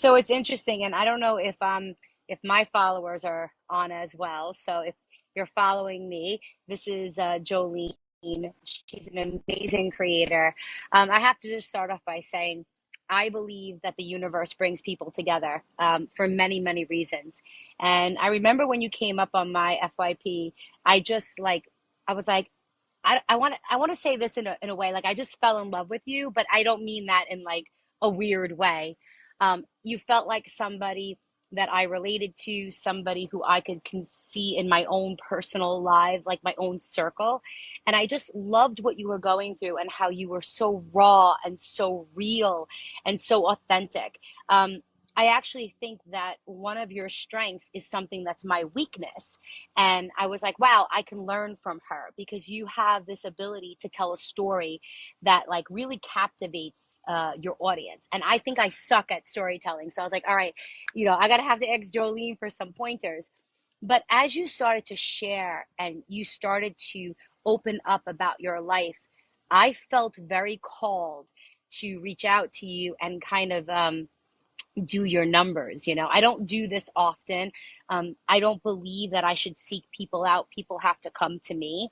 So it's interesting, and I don't know if my followers are on as well. So if you're following me, this is Joleene. She's an amazing creator. I have to just start off by saying I believe that the universe brings people together for many, many reasons. And I remember when you came up on my FYP, I just like I was like, I want to say this in a way like I just fell in love with you, but I don't mean that in like a weird way. You felt like somebody that I related to, somebody who I could can see in my own personal life, like my own circle. And I just loved what you were going through and how you were so raw and so real and so authentic. I actually think that one of your strengths is something that's my weakness. And I was like, wow, I can learn from her because you have this ability to tell a story that like really captivates your audience. And I think I suck at storytelling. So I was like, all right, I gotta have to ask Jolene for some pointers. But as you started to share and you started to open up about your life, I felt very called to reach out to you and kind of do your numbers. I don't do this often. I don't believe that I should seek people out. People have to come to me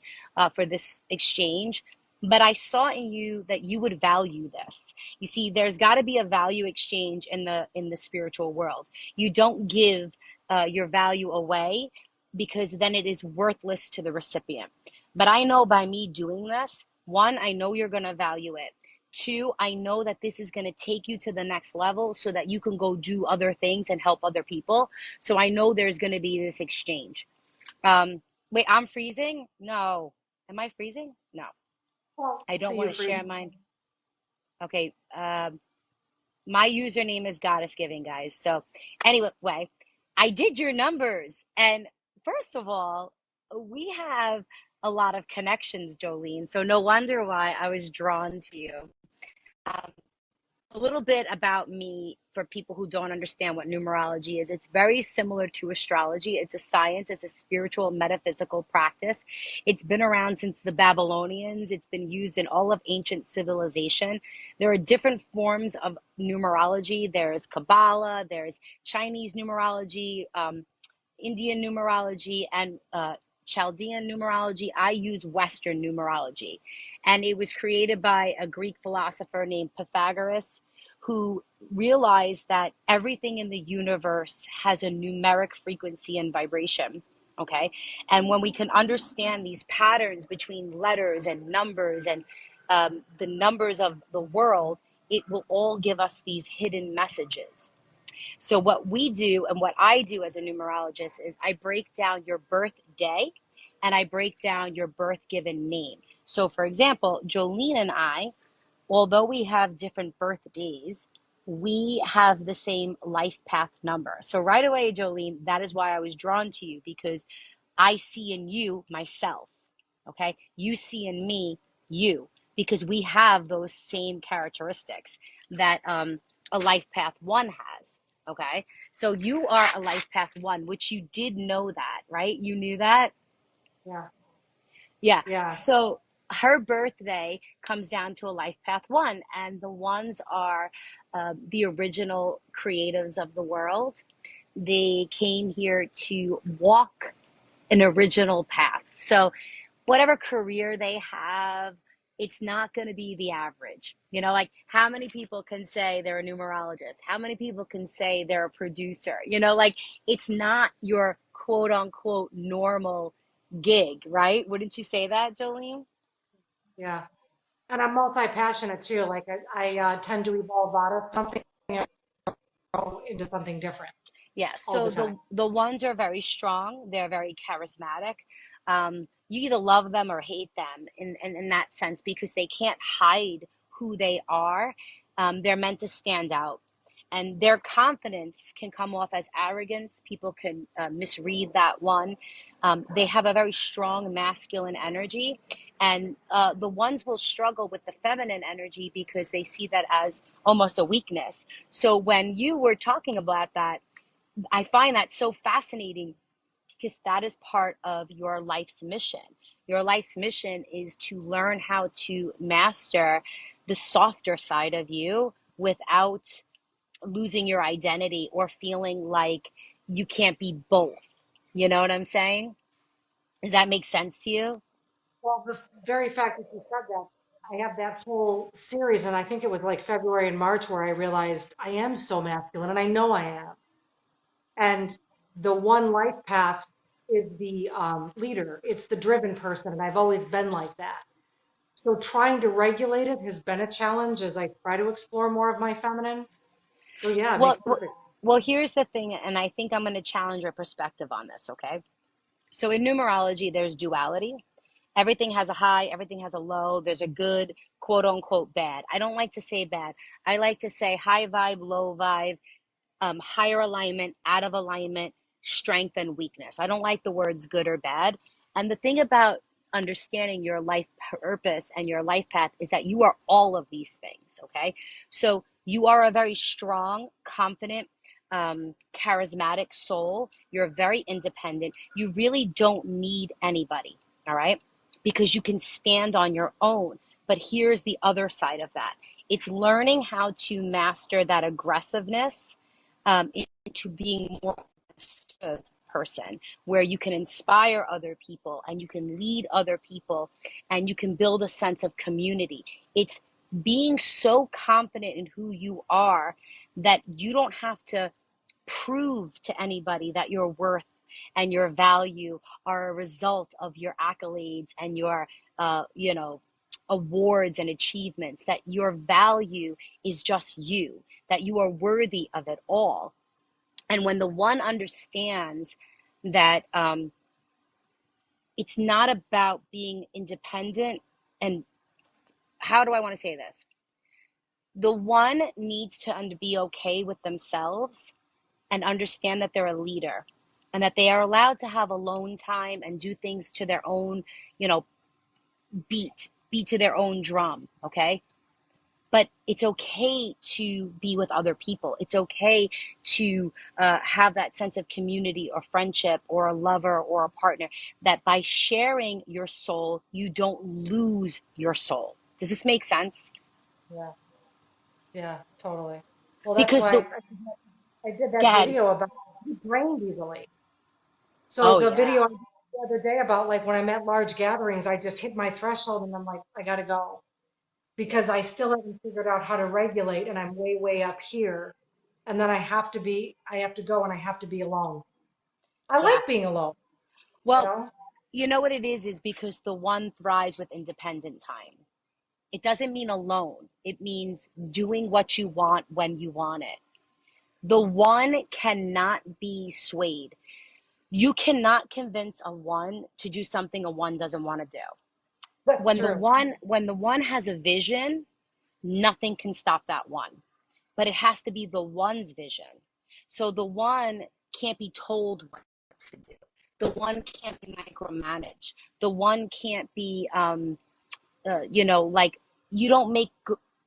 for this exchange. But I saw in you that you would value this. You see, there's got to be a value exchange in the spiritual world. You don't give your value away because then it is worthless to the recipient. But I know by me doing this, one, I know you're going to value it. Two, I know that this is going to take you to the next level so that you can go do other things and help other people. So I know there's going to be this exchange. Wait, I'm freezing? No. Am I freezing? No. Well, I so don't want you're to share freezing. mine. Okay. My username is Goddess Giving, guys. So anyway, I did your numbers. And first of all, we have a lot of connections, Jolene. So no wonder why I was drawn to you. Um, a little bit about me for people who don't understand what numerology is. It's very similar to astrology. It's a science, it's a spiritual, metaphysical practice. It's been around since the Babylonians, it's been used in all of ancient civilization. There are different forms of numerology. There's Kabbalah, there's Chinese numerology, Indian numerology, and Chaldean numerology. I use Western numerology. And it was created by a Greek philosopher named Pythagoras, who realized that everything in the universe has a numeric frequency and vibration. Okay. And when we can understand these patterns between letters and numbers and the numbers of the world, it will all give us these hidden messages. So what we do and what I do as a numerologist is I break down your birthday and I break down your birth given name. So for example, Jolene and I, although we have different birthdays, we have the same life path number. So right away, Jolene, that is why I was drawn to you because I see in you myself. Okay. You see in me you because we have those same characteristics that a life path one has. Okay. So you are a life path one, which you did know that, right? You knew that? Yeah. Yeah. Yeah. So her birthday comes down to a life path one, and the ones are the original creatives of the world. They came here to walk an original path. So whatever career they have, it's not going to be the average. Like how many people can say they're a numerologist? How many people can say they're a producer? Like it's not your quote unquote normal gig, right? Wouldn't you say that, Jolene? Yeah. And I'm multi-passionate too. Like I tend to evolve out of something and grow into something different Yeah, all the so time. the ones are very strong. They're very charismatic. You either love them or hate them in that sense because they can't hide who they are. They're meant to stand out. And their confidence can come off as arrogance. People can misread that one. They have a very strong masculine energy. And the ones will struggle with the feminine energy because they see that as almost a weakness. So when you were talking about that, I find that so fascinating because that is part of your life's mission. Your life's mission is to learn how to master the softer side of you without losing your identity or feeling like you can't be both. You know what I'm saying? Does that make sense to you? Well, the very fact that you said that, I have that whole series, and I think it was like February and March where I realized I am so masculine, and I know I am. And the one life path is the leader. It's the driven person, and I've always been like that. So trying to regulate it has been a challenge as I try to explore more of my feminine. So yeah, it Well, makes well, perfect sense. well, here's the thing, and I think I'm going to challenge your perspective on this, okay? So in numerology, there's duality. Everything has a high, everything has a low. There's a good, quote unquote, bad. I don't like to say bad. I like to say high vibe, low vibe, higher alignment, out of alignment, strength and weakness. I don't like the words good or bad. And the thing about understanding your life purpose and your life path is that you are all of these things, okay? So you are a very strong, confident, charismatic soul. You're very independent. You really don't need anybody, all right? Because you can stand on your own. But here's the other side of that, it's learning how to master that aggressiveness into being more assertive person where you can inspire other people and you can lead other people and you can build a sense of community. It's being so confident in who you are that you don't have to prove to anybody that your worth and your value are a result of your accolades and your awards and achievements, that your value is just you, that you are worthy of it all. And when the one understands that it's not about being independent, and how do I want to say this? The one needs to be okay with themselves and understand that they're a leader and that they are allowed to have alone time and do things to their own, you know, beat to their own drum, okay? But it's okay to be with other people. It's okay to have that sense of community or friendship or a lover or a partner, that by sharing your soul, you don't lose your soul. Does this make sense? Yeah, yeah, totally. Well, that's Because why I did go that ahead. video about be drained easily. So Oh, the yeah. video I did the other day about like when I'm at large gatherings, I just hit my threshold and I'm like, I gotta go because I still haven't figured out how to regulate and I'm way, way up here. And then I have to go and I have to be alone. I Yeah. like being alone, you Well, know? you know what it is because the one thrives with independent time. It doesn't mean alone. It means doing what you want when you want it. The one cannot be swayed. You cannot convince a one to do something a one doesn't want to do. That's When the true. one has a vision, nothing can stop that one. But it has to be the one's vision. So the one can't be told what to do. The one can't be micromanaged. The one can't be like, you don't make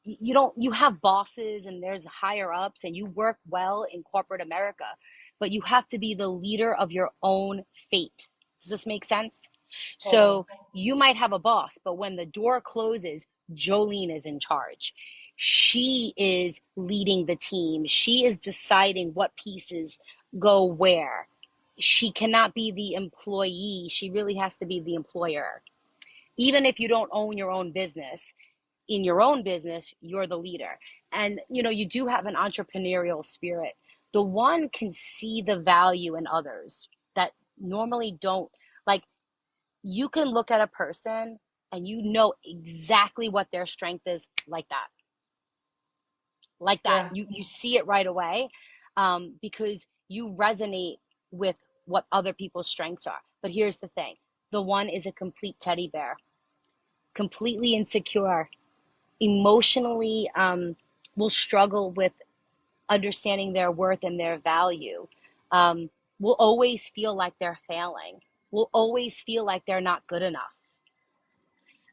you have bosses and there's higher ups and you work well in corporate America, but you have to be the leader of your own fate. Does this make sense? Totally. So you might have a boss, but when the door closes, Joleene is in charge. She is leading the team. She is deciding what pieces go where. She cannot be the employee. She really has to be the employer. Even if you don't own your own business, in your own business, you're the leader. And you do have an entrepreneurial spirit. The one can see the value in others that normally don't. Like, you can look at a person and you know exactly what their strength is, like that. Like that. Yeah. You see it right away, because you resonate with what other people's strengths are. But here's the thing, the one is a complete teddy bear, completely insecure, emotionally, will struggle with understanding their worth and their value, will always feel like they're failing, will always feel like they're not good enough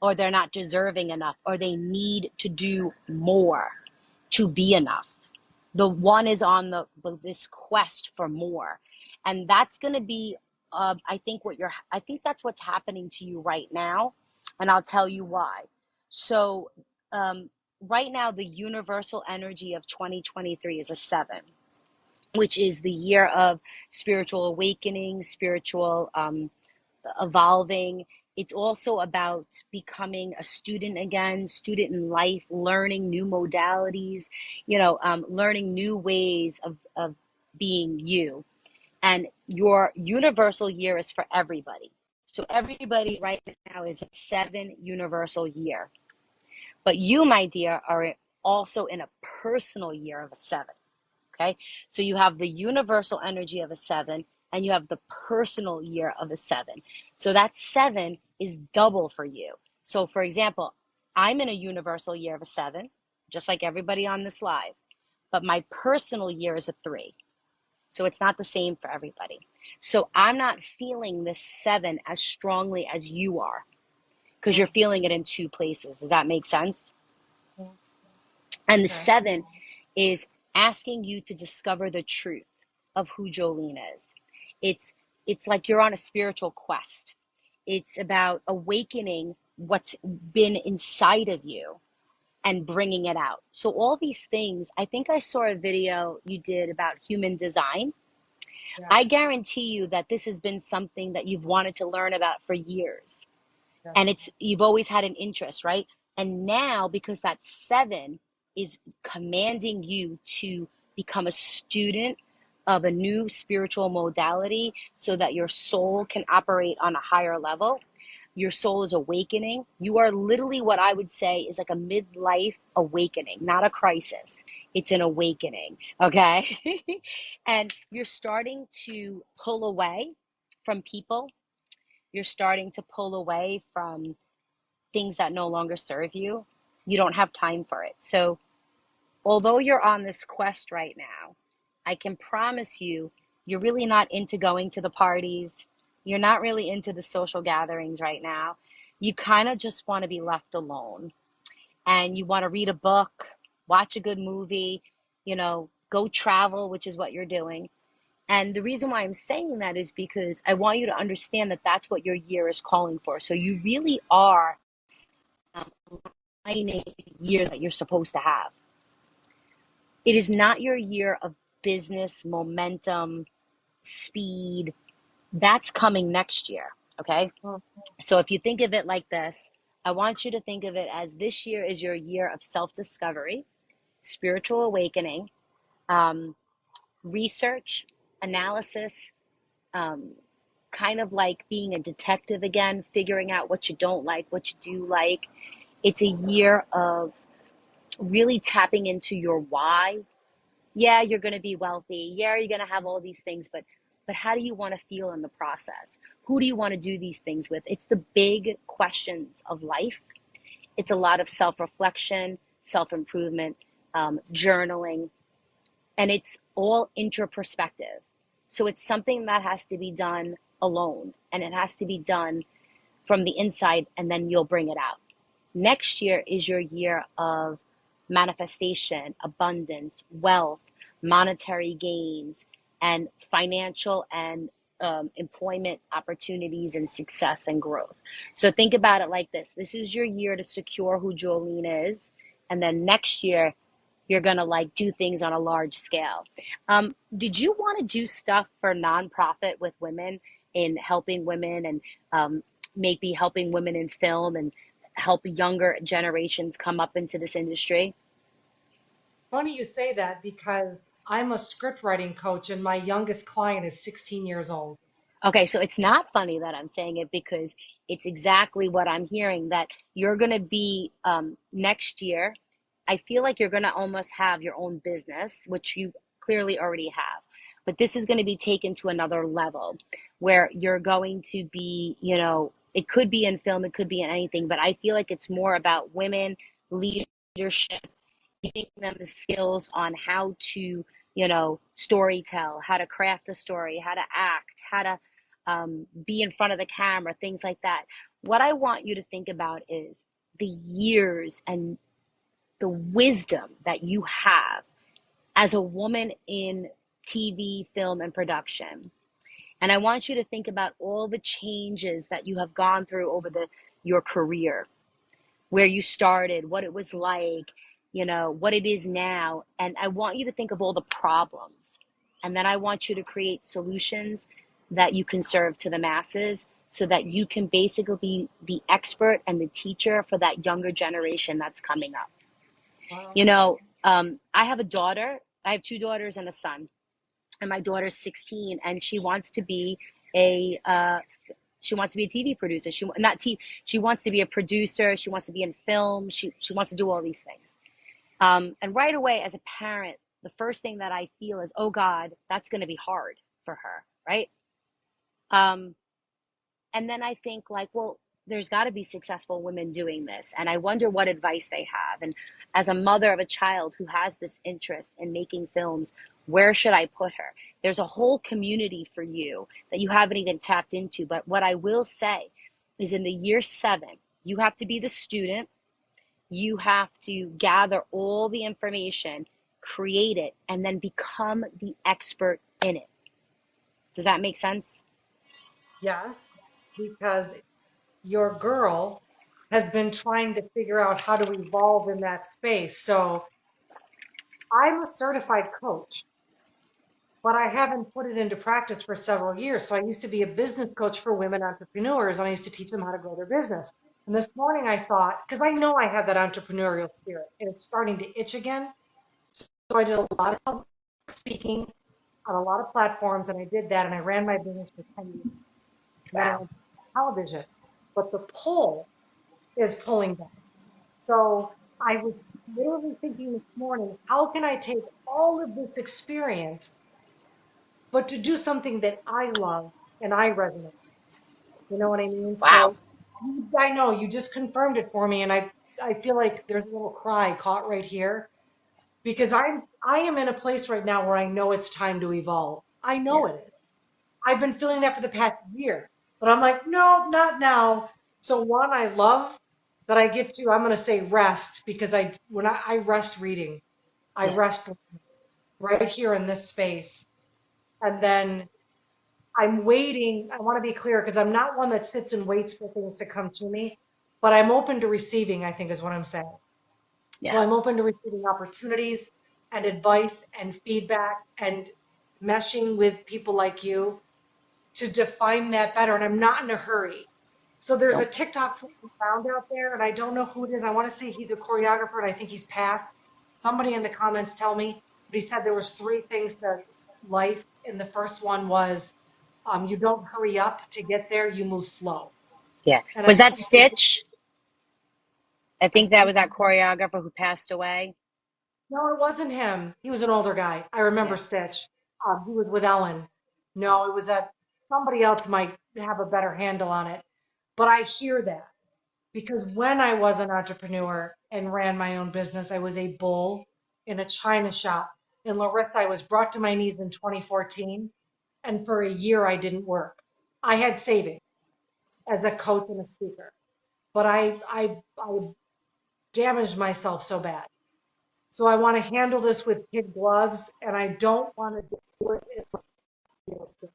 or they're not deserving enough or they need to do more to be enough. The one is on this quest for more, and that's going to be I think that's what's happening to you right now, and I'll tell you why. So, right now, the universal energy of 2023 is a 7, which is the year of spiritual awakening, spiritual evolving. It's also about becoming a student again, student in life, learning new modalities, learning new ways of being you. And your universal year is for everybody. So everybody right now is a 7 universal year. But you, my dear, are also in a personal year of a 7. Okay. So you have the universal energy of a 7 and you have the personal year of a 7. So that 7 is double for you. So, for example, I'm in a universal year of a 7, just like everybody on this live, but my personal year is a 3. So it's not the same for everybody. So I'm not feeling this 7 as strongly as you are because you're feeling it in 2 places. Does that make sense? And the Okay. 7 is asking you to discover the truth of who Joleene is. It's it's like you're on a spiritual quest. It's about awakening what's been inside of you and bringing it out. So all these things, I think I saw a video you did about human design. Yeah. I guarantee you that this has been something that you've wanted to learn about for years. Yeah. And you've always had an interest, right? And now because that 7 is commanding you to become a student of a new spiritual modality so that your soul can operate on a higher level, your soul is awakening. You are literally what I would say is like a midlife awakening, not a crisis. It's an awakening, okay? And you're starting to pull away from people. You're starting to pull away from things that no longer serve you. You don't have time for it. So, although you're on this quest right now, I can promise you, you're really not into going to the parties. You're not really into the social gatherings right now. You kind of just want to be left alone and you want to read a book, watch a good movie, go travel, which is what you're doing. And the reason why I'm saying that is because I want you to understand that that's what your year is calling for. So you really are um, aligning the year that you're supposed to have. It is not your year of business momentum, speed. That's coming next year. Okay. Oh, So if you think of it like this, I want you to think of it as this year is your year of self discovery, spiritual awakening, um, research, analysis, um, kind of like being a detective again, figuring out what you don't like, what you do like. It's a year of really tapping into your why. Yeah, you're going to be wealthy. Yeah, you're going to have all these things, but how do you want to feel in the process? Who do you want to do these things with? It's the big questions of life. It's a lot of self-reflection, self-improvement, journaling, and it's all introspective. So it's something that has to be done alone, and it has to be done from the inside, and then you'll bring it out. Next year is your year of manifestation, abundance, wealth, monetary gains, and financial and employment opportunities and success and growth. So think about it like this. This is your year to secure who Joleene is. And then next year, you're going to like do things on a large scale. Did you want to do stuff for nonprofit with women in helping women and maybe helping women in film and help younger generations come up into this industry? funny you say that because I'm a script writing coach and my youngest client is 16 years old. Okay, so it's not funny that I'm saying it because it's exactly what I'm hearing that you're going to be next year. I feel like you're going to almost have your own business, which you clearly already have. But this is going to be taken to another level where you're going to be, it could be in film, it could be in anything, but I feel like it's more about women, leadership, giving them the skills on how to, story tell, how to craft a story, how to act, how to be in front of the camera, things like that. What I want you to think about is the years and the wisdom that you have as a woman in TV, film, and production. And I want you to think about all the changes that you have gone through over your career, where you started, what it was like, what it is now. And I want you to think of all the problems. And then I want you to create solutions that you can serve to the masses so that you can basically be the expert and the teacher for that younger generation that's coming up. Wow. I have a daughter. I have two daughters and a son, and my daughter's 16, and a she wants to be a TV producer. She not TV. She wants to be a producer. She wants to be in film. She wants to do all these things. And right away, as a parent, the first thing that I feel is, oh God, that's going to be hard for her, right? Um, and then I think like, well, there's got to be successful women doing this, and I wonder what advice they have. And as a mother of a child who has this interest in making films, where should I put her? There's a whole community for you that you haven't even tapped into. But what I will say is, in the year 7, you have to be the student. You have to gather all the information, create it, and then become the expert in it. Does that make sense? Yes, because your girl has been trying to figure out how to evolve in that space. So I'm a certified coach, but I haven't put it into practice for several years. So I used to be a business coach for women entrepreneurs, and I used to teach them how to grow their business. And this morning I thought, because I know I have that entrepreneurial spirit and it's starting to itch again. So I did a lot of public speaking on a lot of platforms, and I did that, and I ran my business for 10 years. And then I Wow. went to television, but the pull is pulling back. So I was literally thinking this morning, how can I take all of this experience, but to do something that I love and I resonate? You know what I mean? Wow. So I know you just confirmed it for me, and I feel like there's a little cry caught right here because I am in a place right now where I know it's time to evolve. I Yeah. know it is. I've been feeling that for the past year, but I'm like, no, not now. So one, I love that I get to, I'm going to say rest because I rest reading, I Yeah. rest right here in this space. And then I'm waiting. I want to be clear because I'm not one that sits and waits for things to come to me, but I'm open to receiving, I think is what I'm saying. So Yeah. I'm open to receiving opportunities and advice and feedback and meshing with people like you to define that better. And I'm not in a hurry. So there's a Nope. TikTok found out there, and I don't know who it is. I want to say he's a choreographer, and I think he's passed. Somebody in the comments tell me, but he said there was 3 things to life, and the first one was, you don't hurry up to get there, you move slow. Yeah. And I Was that totally, Stitch? I I think that think was that choreographer who passed away. no, it wasn't him. He was an older guy. I remember Yeah. Stitch. He was with Ellen. Yeah. No, it was that somebody else might have a better handle on it. But I hear that because when I was an entrepreneur and ran my own business, I was a bull in a china shop. In Larissa, I was brought to my knees in 2014, and for a year I didn't work. I had savings as a coach and a speaker, but I damaged myself so bad. So I want to handle this with kid gloves, and I don't want to do it in real estate.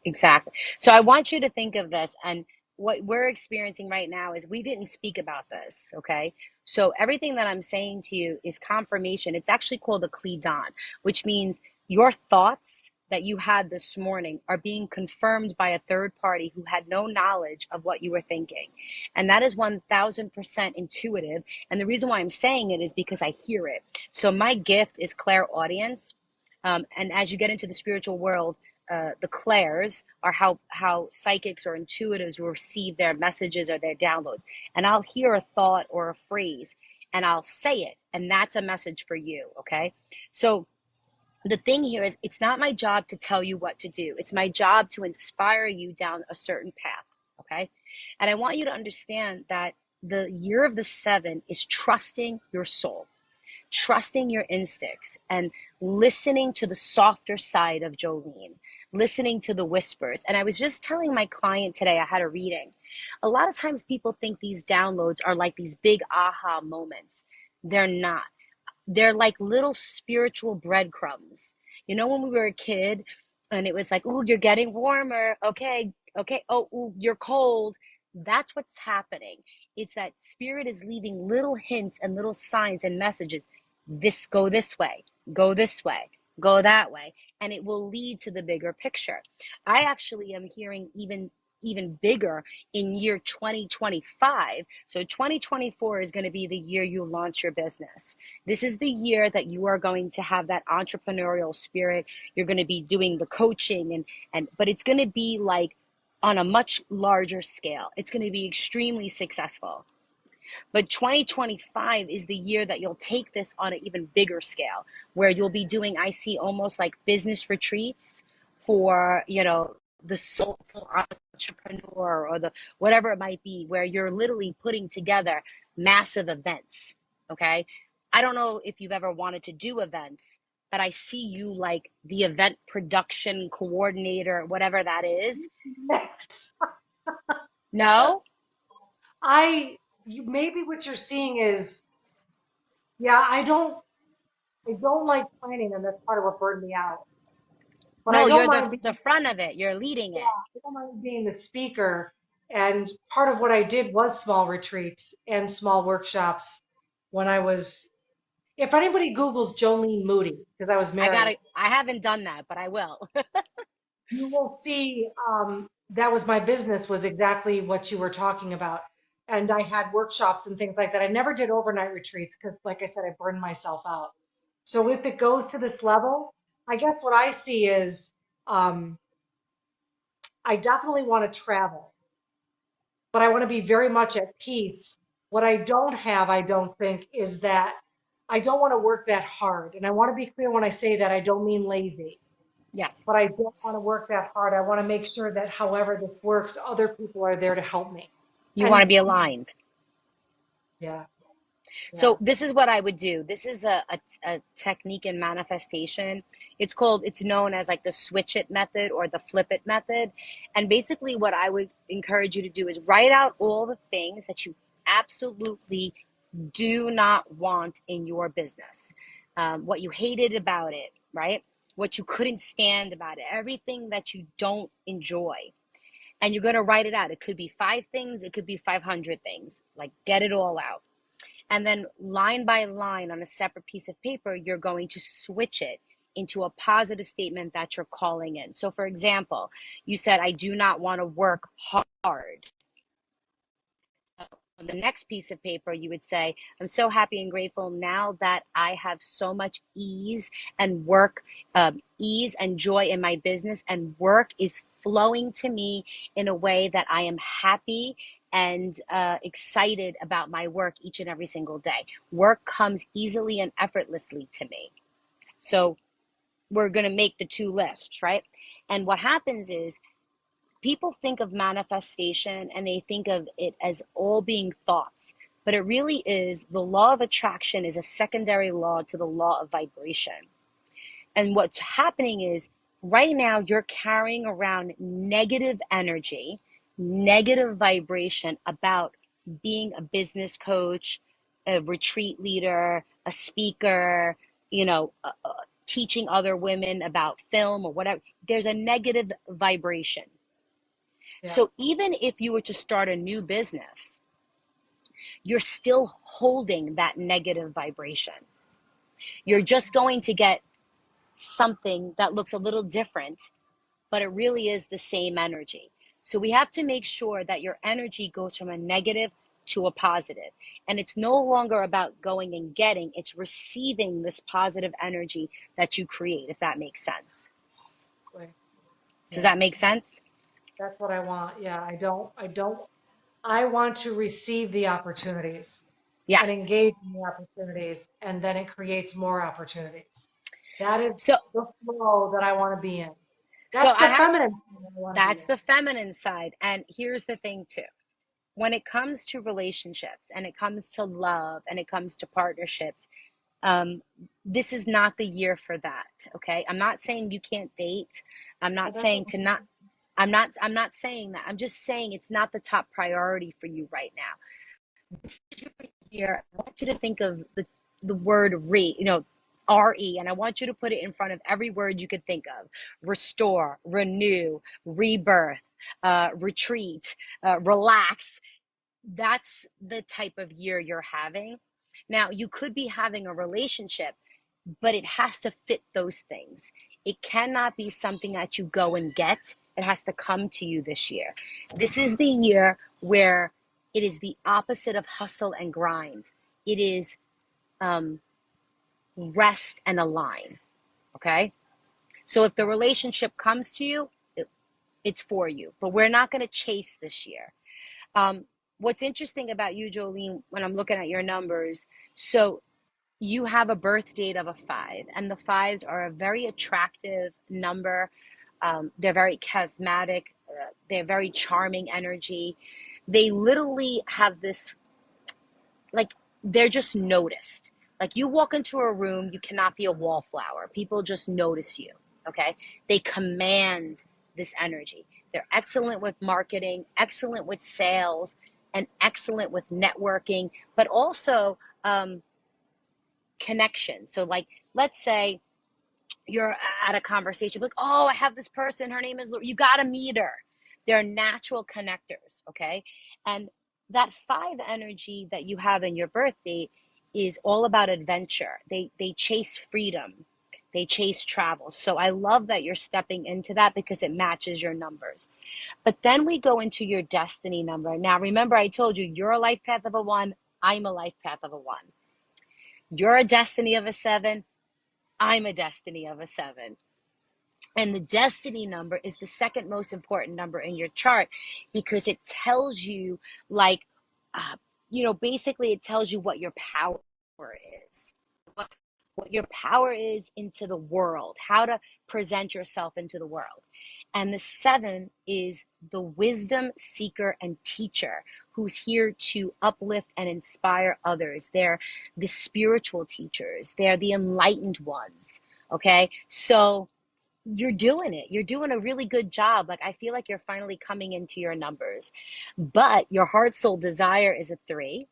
Exactly. So I want you to think of this, and what we're experiencing right now is we didn't speak about this, okay? So everything that I'm saying to you is confirmation. It's actually called a Cledon, which means your thoughts that you had this morning are being confirmed by a third party who had no knowledge of what you were thinking. And that is 1000% intuitive. And the reason why I'm saying it is because I hear it. So my gift is clairaudience. And as you get into the spiritual world, the clairs are how psychics or intuitives receive their messages or their downloads. And I'll hear a thought or a phrase and I'll say it, and that's a message for you. Okay. So the thing here is, it's not my job to tell you what to do, it's my job to inspire you down a certain path. Okay. And I want you to understand that the year of the 7 is trusting your soul, trusting your instincts, and listening to the softer side of Joleene, listening to the whispers. And I was just telling my client today, I had a reading. A lot of times people think these downloads are like these big aha moments. They're not. They're like little spiritual breadcrumbs. When we were a kid and it was like, "Ooh, you're getting warmer. Okay, okay. Oh, ooh, you're cold." That's what's happening. It's that spirit is leaving little hints and little signs and messages. Go this way, go this way, go that way, and it will lead to the bigger picture. I actually am hearing even bigger in year 2025. So 2024 is going to be the year you launch your business. This is the year that you are going to have that entrepreneurial spirit. You're going to be doing the coaching and but it's going to be like on a much larger scale. It's going to be extremely successful. But 2025 is the year that you'll take this on an even bigger scale, where you'll be doing, I see almost like business retreats for, the soulful entrepreneur or the whatever it might be, where you're literally putting together massive events. Okay. I don't know if you've ever wanted to do events, but I see you like the event production coordinator, whatever that is. Yes. No? Maybe what you're seeing is, yeah, I don't like planning, and that's part of what burned me out. But I No, don't you're the mind being, the front of it. You're leading yeah, it. I don't mind being the speaker. And part of what I did was small retreats and small workshops when I was, if anybody Googles Jolene Moody, because I was married, I haven't done that, but I will. you will see that was my business, was exactly what you were talking about. And I had workshops and things like that. I never did overnight retreats because, like I said, I burned myself out. So if it goes to this level, I guess what I see is um, I definitely want to travel, but I want to be very much at peace. What I don't have, I don't think, is that I don't want to work that hard. And I want to be clear when I say that, I don't mean lazy, Yes. but I don't want to work that hard. I want to make sure that however this works, other people are there to help me. You want to And be aligned. yeah, yeah, So this is what I would do. This is a technique in manifestation. It's known as like the switch it method or the flip it method. And basically what I would encourage you to do is write out all the things that you absolutely do not want in your business. What you hated about it, right? What you couldn't stand about it, everything that you don't enjoy. And you're going to write it out. It could be 5 things, it could be 500 things. Like, get it all out. And then, line by line on a separate piece of paper, you're going to switch it into a positive statement that you're calling in. So, for example, you said, I do not want to work hard. On the next piece of paper, you would say, I'm so happy and grateful now that I have so much ease and joy in my business, and work is flowing to me in a way that I am happy and excited about my work each and every single day. Work comes easily and effortlessly to me. So we're going to make the two lists, right? And what happens is people think of manifestation and they think of it as all being thoughts, but it really is the law of attraction is a secondary law to the law of vibration. And what's happening is right now you're carrying around negative energy, negative vibration about being a business coach, a retreat leader, a speaker, teaching other women about film or whatever. There's a negative vibration. yeah, So even if you were to start a new business, you're still holding that negative vibration. You're just going to get something that looks a little different, but it really is the same energy. So we have to make sure that your energy goes from a negative to a positive. And it's no longer about going and getting, it's receiving this positive energy that you create, if that makes sense. right, Does yeah. that make sense? That's what I want. Yeah, I want to receive the opportunities and Yes. engage in the opportunities, and then it creates more opportunities. That is So the flow that I want to be in. so That's I the have feminine thing I want to be that's in. the feminine side. And here's the thing too. When it comes to relationships and it comes to love and it comes to partnerships, um, this is not the year for that. Okay. I'm not saying you can't date. I'm But not that's saying okay. to not, I'm not saying that. I'm just saying it's not the top priority for you right now. This is your year. I want you to think of the word RE, and I want you to put it in front of every word you could think of: restore, renew, rebirth, retreat, relax. That's the type of year you're having. Now, you could be having a relationship, but it has to fit those things. It cannot be something that you go and get. It has to come to you this year. This is the year where it is the opposite of hustle and grind. It is um, rest and align. Okay. So if the relationship comes to you, it's for you. But we're not going to chase this year. Um, what's interesting about you, Joleene, when I'm looking at your numbers, so you have a birth date of a 5, and the 5s are a very attractive number. They're very charismatic. They're very charming energy. They literally have this, like, they're just noticed. Like, you walk into a room, you cannot be a wallflower. People just notice you. Okay. They command this energy. They're excellent with marketing, excellent with sales, and excellent with networking, but also connection. So, like, let's say you're at a conversation, like, oh, I have this person, her name is, you got to meet her. They're natural connectors. Okay. And that 5 energy that you have in your birth date is all about adventure. They chase freedom, they chase travel. So I love that you're stepping into that because it matches your numbers. But then we go into your destiny number. Now, remember, I told you you're a life path of a 1, I'm a life path of a 1. You're a destiny of a 7, I'm a destiny of a 7. And the destiny number is the second most important number in your chart because it tells you, like, uh, basically it tells you what your power is, what, what your power is into the world, how to present yourself into the world. And the 7 is the wisdom seeker and teacher who's here to uplift and inspire others. They're the spiritual teachers, they're the enlightened ones. Okay. So you're doing it. You're doing a really good job. Like, I feel like you're finally coming into your numbers. But your heart soul desire is a 3,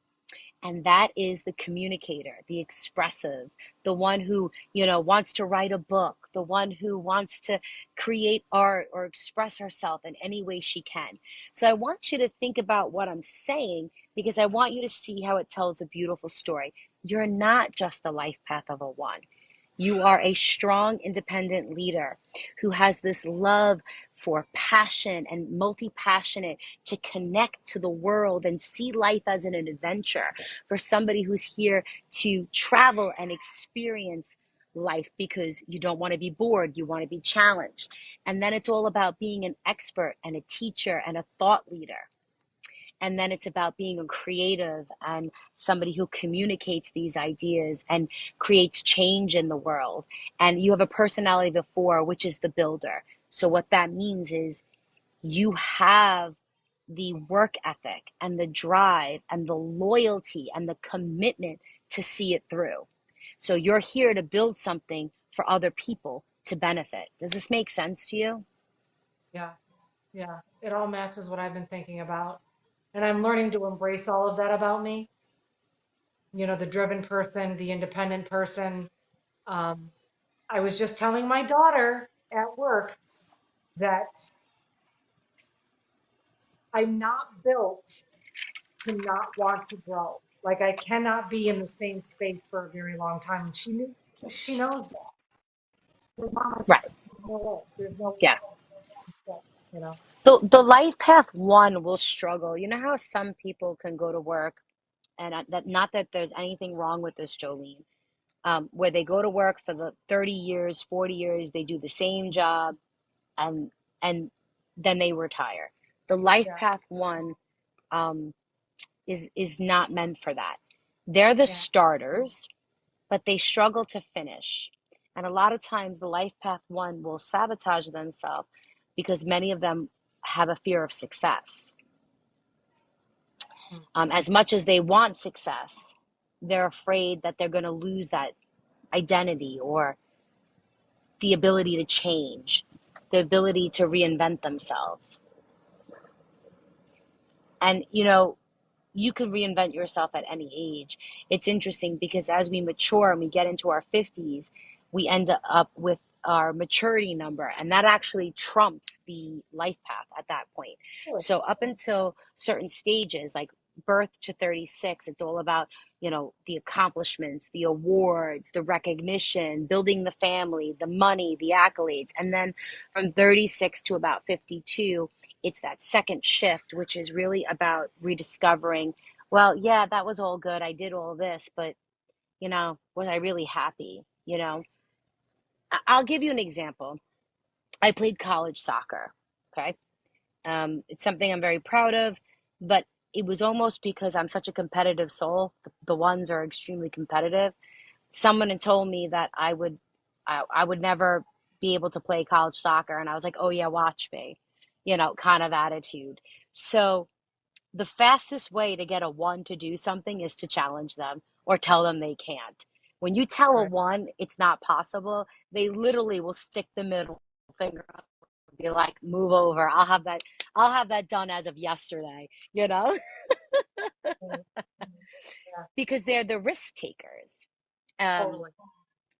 and that is the communicator, the expressive, the one who, wants to write a book, the one who wants to create art or express herself in any way she can. So I want you to think about what I'm saying because I want you to see how it tells a beautiful story. You're not just a life path of a 1. You are a strong, independent leader who has this love for passion and multi-passionate to connect to the world and see life as an adventure, for somebody who's here to travel and experience life because you don't want to be bored, you want to be challenged. And then it's all about being an expert and a teacher and a thought leader. And then it's about being a creative and somebody who communicates these ideas and creates change in the world. And you have a personality of a 4, which is the builder. So what that means is you have the work ethic and the drive and the loyalty and the commitment to see it through. So you're here to build something for other people to benefit. Does this make sense to you? Yeah. Yeah. It all matches what I've been thinking about. And I'm learning to embrace all of that about me. The driven person, the independent person. Um, I was just telling my daughter at work that I'm not built to not want to grow. Like, I cannot be in the same space for a very long time. And she knows that. So, Mom, Right. there's no way. There's no Yeah. way. You know? The life path 1 will struggle. You know how some people can go to work, and that, not that there's anything wrong with this, Jolene, where they go to work for the 30 years, 40 years, they do the same job, and and then they retire. The life Yeah. path 1 um, is not meant for that. They're the Yeah. starters, but they struggle to finish. And a lot of times, the life path 1 will sabotage themselves because many of them have a fear of success. Mm. As much as they want success, they're afraid that they're going to lose that identity or the ability to change, the ability to reinvent themselves. And, you could reinvent yourself at any age. It's interesting because as we mature and we get into our 50s, we end up with our maturity number, and that actually trumps the life path at that point. Sure. So, up until certain stages, like birth to 36, it's all about, the accomplishments, the awards, the recognition, building the family, the money, the accolades. And then from 36 to about 52, it's that second shift, which is really about rediscovering, well, yeah, that was all good. I did all this, but, was I really happy? I'll give you an example. I played college soccer. Okay. It's something I'm very proud of, but it was almost because I'm such a competitive soul. The ones are extremely competitive. Someone had told me that I would never be able to play college soccer, and I was like, oh yeah, watch me, kind of attitude. So the fastest way to get a one to do something is to challenge them or tell them they can't. When you tell a Right. one it's not possible, they literally will stick the middle finger up and be like, move over. I'll have that done as of yesterday, you know, Mm, mm, yeah, because they're the risk takers. Um, totally.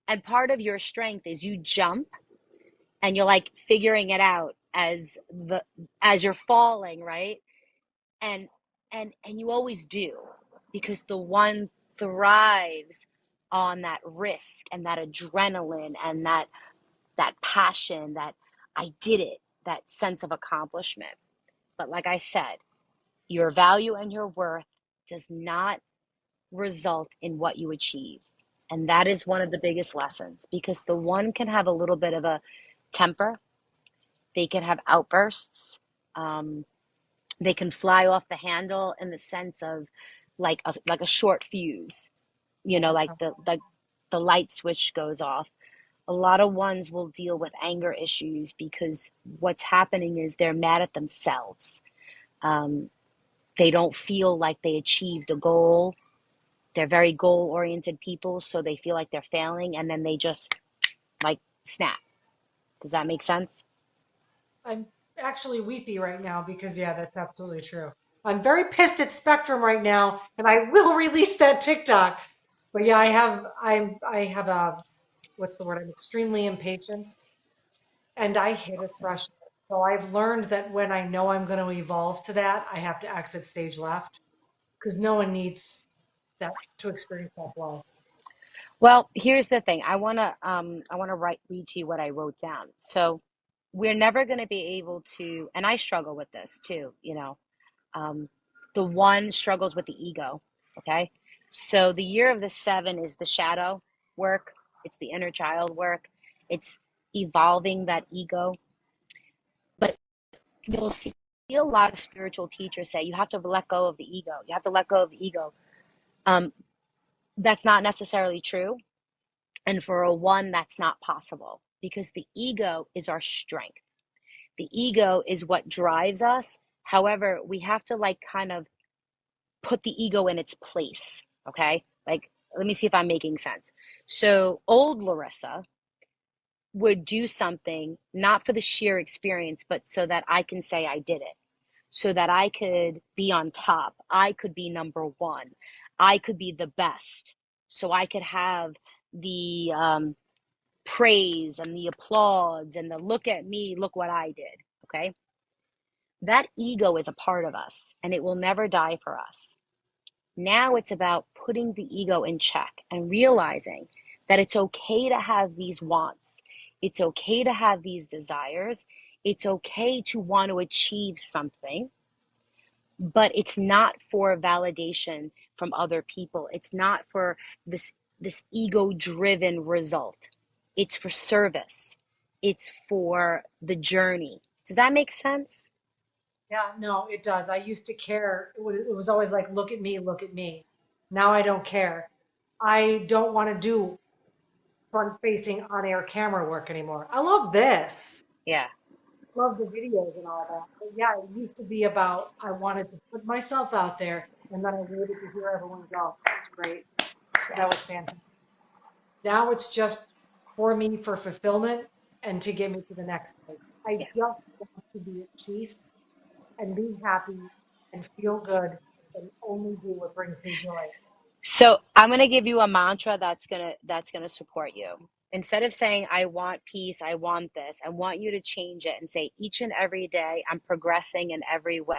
and part of your strength is you jump and you're like figuring it out as you're falling, right? And and and you always do, because the one thrives on that risk and that adrenaline and that passion, that I did it, that sense of accomplishment. But like I said, your value and your worth does not result in what you achieve. And that is one of the biggest lessons, because the one can have a little bit of a temper. They can have outbursts. Um, they can fly off the handle in the sense of like a short fuse, Yeah, like so the light switch goes off. A lot of ones will deal with anger issues because what's happening is they're mad at themselves. Um, they don't feel like they achieved a goal. They're very goal oriented people, so they feel like they're failing, and then they just like snap. Does that make sense? I'm actually weepy right now because yeah, that's absolutely true. I'm very pissed at Spectrum right now, and I will release that TikTok. But yeah, I have a what's the word? I'm extremely impatient, and I hit a threshold. So I've learned that when I know I'm going to evolve to that, I have to exit stage left because no one needs that to experience that flow. Well, here's the thing. I want to read to you what I wrote down. So we're never going to be able to, and I struggle with this too, Um, the one struggles with the ego. Okay. So the year of the seven is the shadow work. It's the inner child work. It's evolving that ego. But you'll see a lot of spiritual teachers say you have to let go of the ego. You have to let go of the ego. Um, that's not necessarily true. And for a one, that's not possible, because the ego is our strength. The ego is what drives us. However, we have to like kind of put the ego in its place. Okay. Like, let me see if I'm making sense. So, old Larissa would do something not for the sheer experience, but so that I can say I did it, so that I could be on top. I could be number one. I could be the best. So I could have the praise and the applause and the look at me, look what I did. Okay. That ego is a part of us and it will never die for us. Now it's about putting the ego in check and realizing that it's okay to have these wants. It's okay to have these desires. It's okay to want to achieve something, but it's not for validation from other people. It's not for this ego driven result. It's for service. It's for the journey. Does that make sense? Yeah, no, it does. I used to care. It was always like, look at me, look at me. Now I don't care. I don't want to do front facing on air camera work anymore. I love this. Yeah. Love the videos and all that. But yeah, it used to be about I wanted to put myself out there and then I waited to hear everyone go. That was great. Yeah. That was fantastic. Now it's just for me for fulfillment and to get me to the next place. I Yeah. just want to be at peace and be happy and feel good and only do what brings me joy. So I'm gonna give you a mantra that's gonna support you. Instead of saying I want peace, I want this, I want you to change it and say each and every day I'm progressing in every way.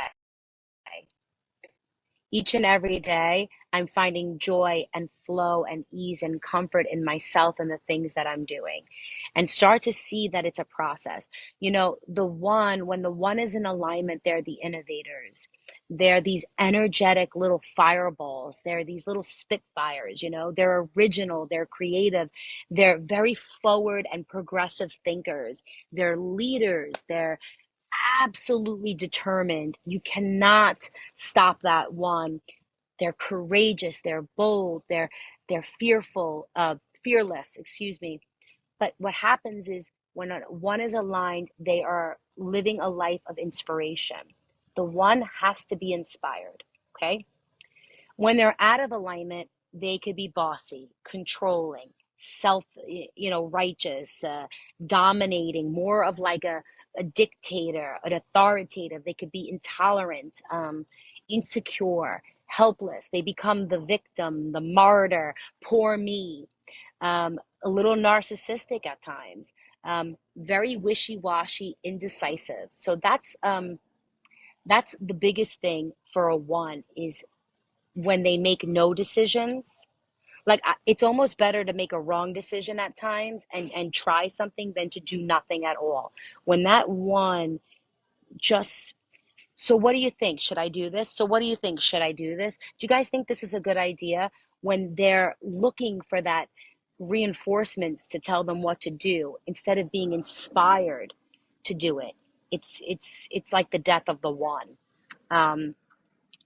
Each and every day, I'm finding joy and flow and ease and comfort in myself and the things that I'm doing. And start to see that it's a process. When the one is in alignment, they're the innovators. They're these energetic little fireballs. They're these little spitfires, they're original, they're creative, they're very forward and progressive thinkers. They're leaders, they're absolutely determined. You cannot stop that one. They're courageous, they're bold, they're fearless, excuse me. But what happens is when one is aligned, they are living a life of inspiration. The one has to be inspired, okay? When they're out of alignment, they could be bossy, controlling, righteous, dominating, more of like a dictator, an authoritative. They could be intolerant, insecure, helpless. They become the victim, the martyr, poor me, a little narcissistic at times, very wishy-washy, indecisive. So that's the biggest thing for a one is when they make no decisions. Like it's almost better to make a wrong decision at times and try something than to do nothing at all. When that one just, so what do you think, should I do this? So what do you think, should I do this? Do you guys think this is a good idea? When they're looking for that reinforcements to tell them what to do instead of being inspired to do it, it's like the death of the one. um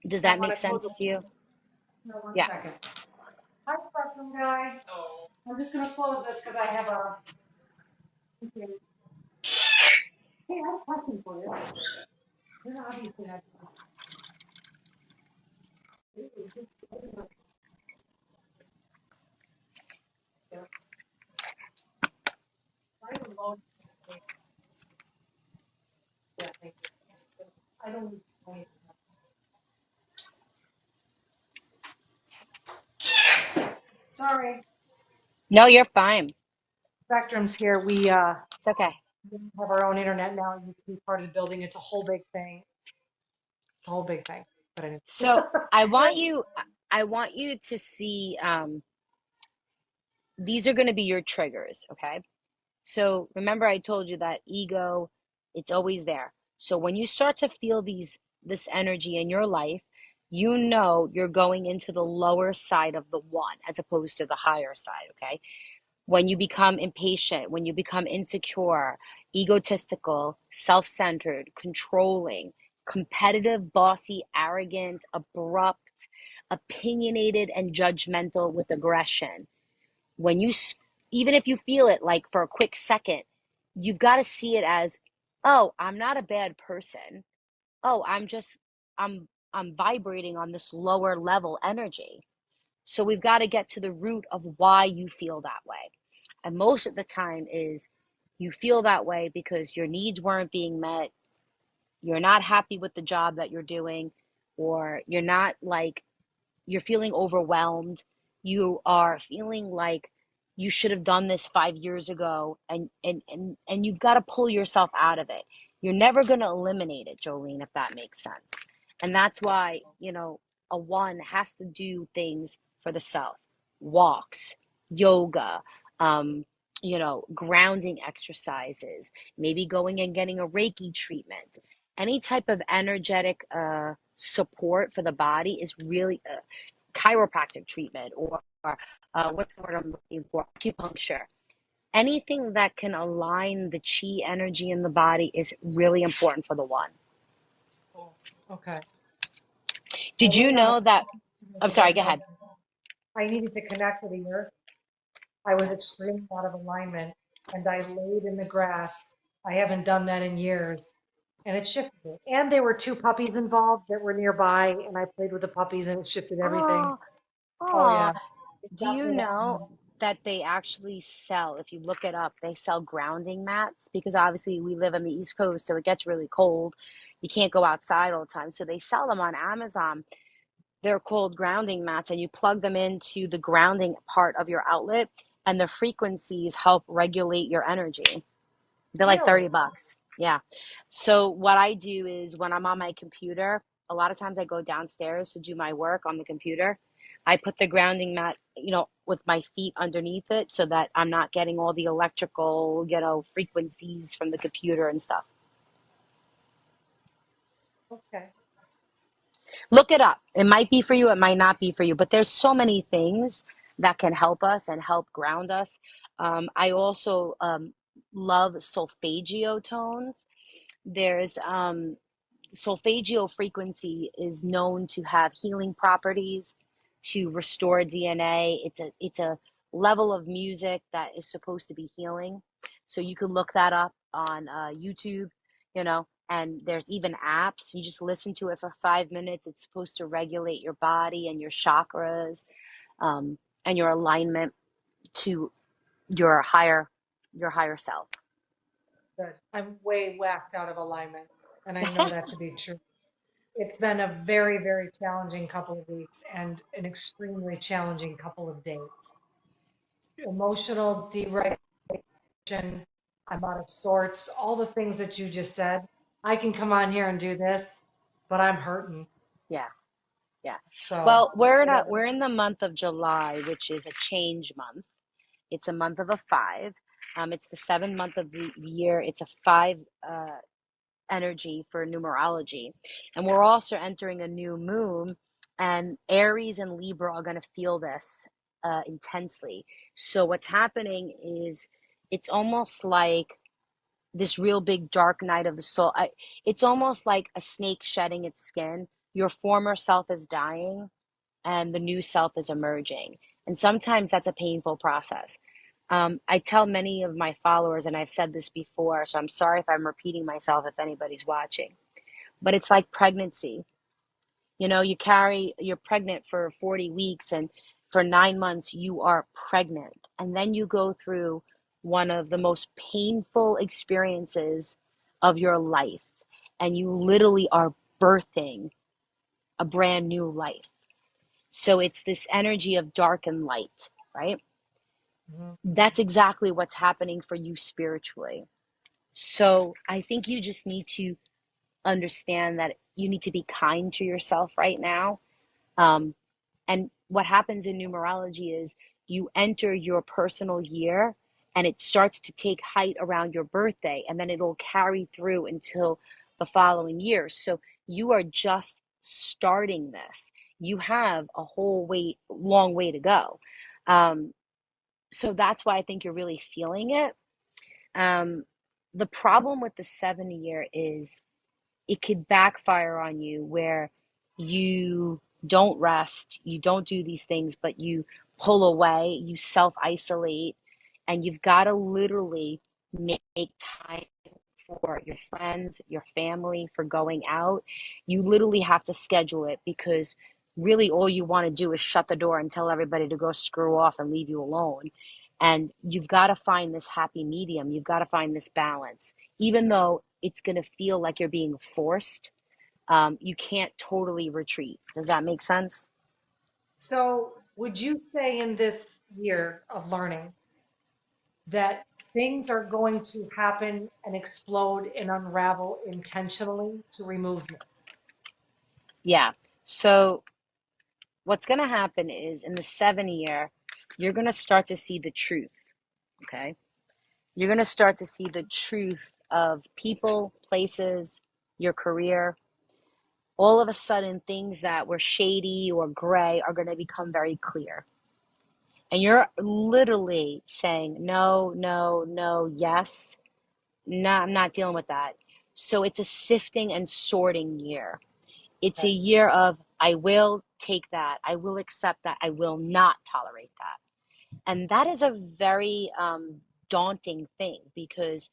does I that want make to totally, sense to you? no, one Yeah. second. Hi, Spectrum guy. I'm just going to close this because I have a, okay. Hey, I have a question for you. You're obviously not. I don't know. Yeah, thank you. I don't need to know. Sorry. No, you're fine. Spectrum's here. We It's okay. have our own internet now. It used to be part of the building. It's a whole big thing. It's a whole big thing. But anyway. So I want you, I want you to see, these are going to be your triggers, okay? So remember I told you that ego, it's always there. So when you start to feel this energy in your life, you're going into the lower side of the one as opposed to the higher side, okay? When you become impatient, when you become insecure, egotistical, self centered, controlling, competitive, bossy, arrogant, abrupt, opinionated, and judgmental with aggression, when even if you feel it like for a quick second, you've got to see it as, oh, I'm not a bad person. Oh, I'm vibrating on this lower level energy. So we've got to get to the root of why you feel that way. And most of the time is you feel that way because your needs weren't being met, you're not happy with the job that you're doing, or you're feeling overwhelmed. You are feeling like you should have done this 5 years ago, and you've got to pull yourself out of it. You're never going to eliminate it, Jolene, if that makes sense. And that's why, a one has to do things for the self, walks, yoga, grounding exercises, maybe going and getting a Reiki treatment. Any type of energetic support for the body is really chiropractic treatment, or what's the word I'm looking for? Acupuncture. Anything that can align the chi energy in the body is really important for the one. Oh, okay. Well, Did you know that? I'm sorry, go ahead. I needed to connect with the earth. I was extremely out of alignment and I laid in the grass. I haven't done that in years and it shifted it. And there were two puppies involved that were nearby and I played with the puppies and it shifted everything. Oh, Oh oh, yeah, it do you definitely know happened. that they actually sell, if you look it up, they sell grounding mats because obviously we live on the East Coast, so it gets really cold. You can't go outside all the time. So they sell them on Amazon. They're called grounding mats, and you plug them into the grounding part of your outlet, and the frequencies help regulate your energy. They're like Really? 30 bucks. Yeah. So what I do is when I'm on my computer, a lot of times I go downstairs to do my work on the computer. I put the grounding mat, with my feet underneath it so that I'm not getting all the electrical, frequencies from the computer and stuff. Okay. Look it up. It might be for you, it might not be for you, but there's so many things that can help us and help ground us. I also love solfeggio tones. There's solfeggio frequency is known to have healing properties, to restore DNA. It's a level of music that is supposed to be healing. So you can look that up on YouTube, and there's even apps. You just listen to it for 5 minutes. It's supposed to regulate your body and your chakras, and your alignment to your higher self. Good. I'm way whacked out of alignment, and I know that to be true. It's been a very, very challenging couple of weeks and an extremely challenging couple of days. Emotional deregulation, I'm out of sorts, all the things that you just said. I can come on here and do this, but I'm hurting. Yeah. Yeah. So, Well, we're in whatever. we're in the month of July, which is a change month. It's a month of a five. It's the seventh month of the year. It's a five energy for numerology. And we're also entering a new moon, and Aries and Libra are going to feel this intensely. So what's happening is it's almost like this real big dark night of the soul. It's almost like a snake shedding its skin. Your former self is dying and the new self is emerging. And sometimes that's a painful process. I tell many of my followers, and I've said this before, so I'm sorry if I'm repeating myself if anybody's watching, but it's like pregnancy. You're pregnant for 40 weeks, and for 9 months, you are pregnant. And then you go through one of the most painful experiences of your life, and you literally are birthing a brand new life. So it's this energy of dark and light, right? Mhm. That's exactly what's happening for you spiritually. So I think you just need to understand that you need to be kind to yourself right now. Um, and what happens in numerology is you enter your personal year and it starts to take height around your birthday, and then it'll carry through until the following year. So you are just starting this. You have a long way to go. Um, so that's why I think you're really feeling it. Um, the problem with the 7 year is it could backfire on you where you don't rest, you don't do these things, but you pull away, you self isolate, and you've got to literally make time for your friends, your family, for going out. You literally have to schedule it because really all you want to do is shut the door and tell everybody to go screw off and leave you alone. And you've got to find this happy medium. You've got to find this balance. Even though it's going to feel like you're being forced, you can't totally retreat. Does that make sense? So, would you say in this year of learning that things are going to happen and explode and unravel intentionally to remove me? Yeah. So what's going to happen is in the 7 year, you're going to start to see the truth. Okay. You're going to start to see the truth of people, places, your career. All of a sudden, things that were shady or gray are going to become very clear. And you're literally saying, no, no, no, yes. No, I'm not dealing with that. So it's a sifting and sorting year. It's a Okay. year of, I will take that. I will accept that. I will not tolerate that. And that is a very daunting thing because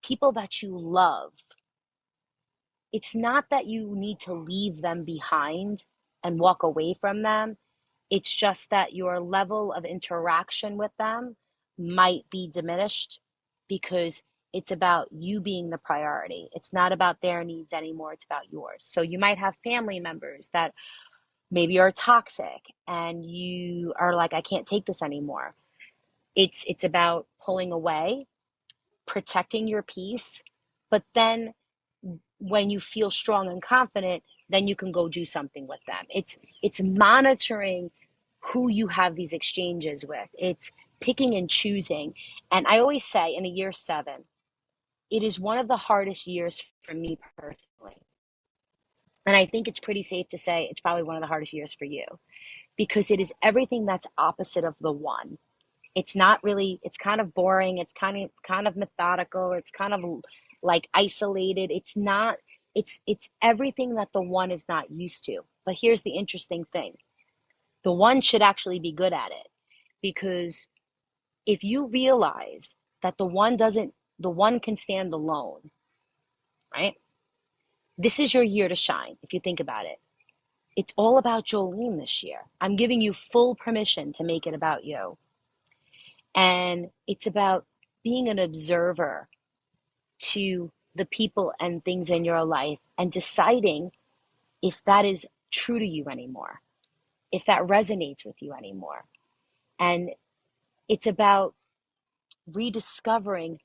people that you love, it's not that you need to leave them behind and walk away from them. It's just that your level of interaction with them might be diminished because it's about you being the priority. It's not about their needs anymore, it's about yours. So you might have family members that Maybe you're toxic and you are like, I can't take this anymore. It's about pulling away, protecting your peace, but then when you feel strong and confident, then you can go do something with them. It's monitoring who you have these exchanges with. It's picking and choosing. And I always say in a year 7, it is one of the hardest years for me personally. And I think it's pretty safe to say it's probably one of the hardest years for you because it is everything that's opposite of the one. It's not really, it's kind of boring, it's kind of methodical, it's kind of like isolated. It's not, it's everything that the one is not used to. But here's the interesting thing. The one should actually be good at it because if you realize that the one can stand alone, right? This is your year to shine if you think about it. It's all about Jolene this year. I'm giving you full permission to make it about you. And it's about being an observer to the people and things in your life and deciding if that is true to you anymore, if that resonates with you anymore. And it's about rediscovering,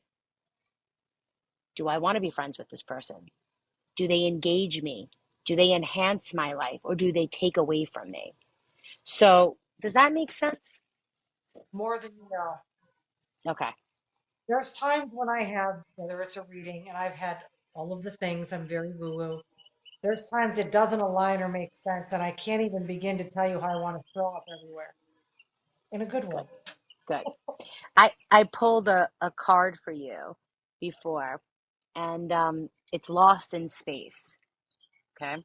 do I want to be friends with this person? Do they engage me? Do they enhance my life or do they take away from me? So, does that make sense? More than you know. Okay, There's times when I have, whether it's a reading, and I've had all of the things, I'm very woo-woo. There's times it doesn't align or make sense, and I can't even begin to tell you how I want to throw up everywhere in a good way. good, good. I pulled a card for you before, and it's Lost in Space. Okay.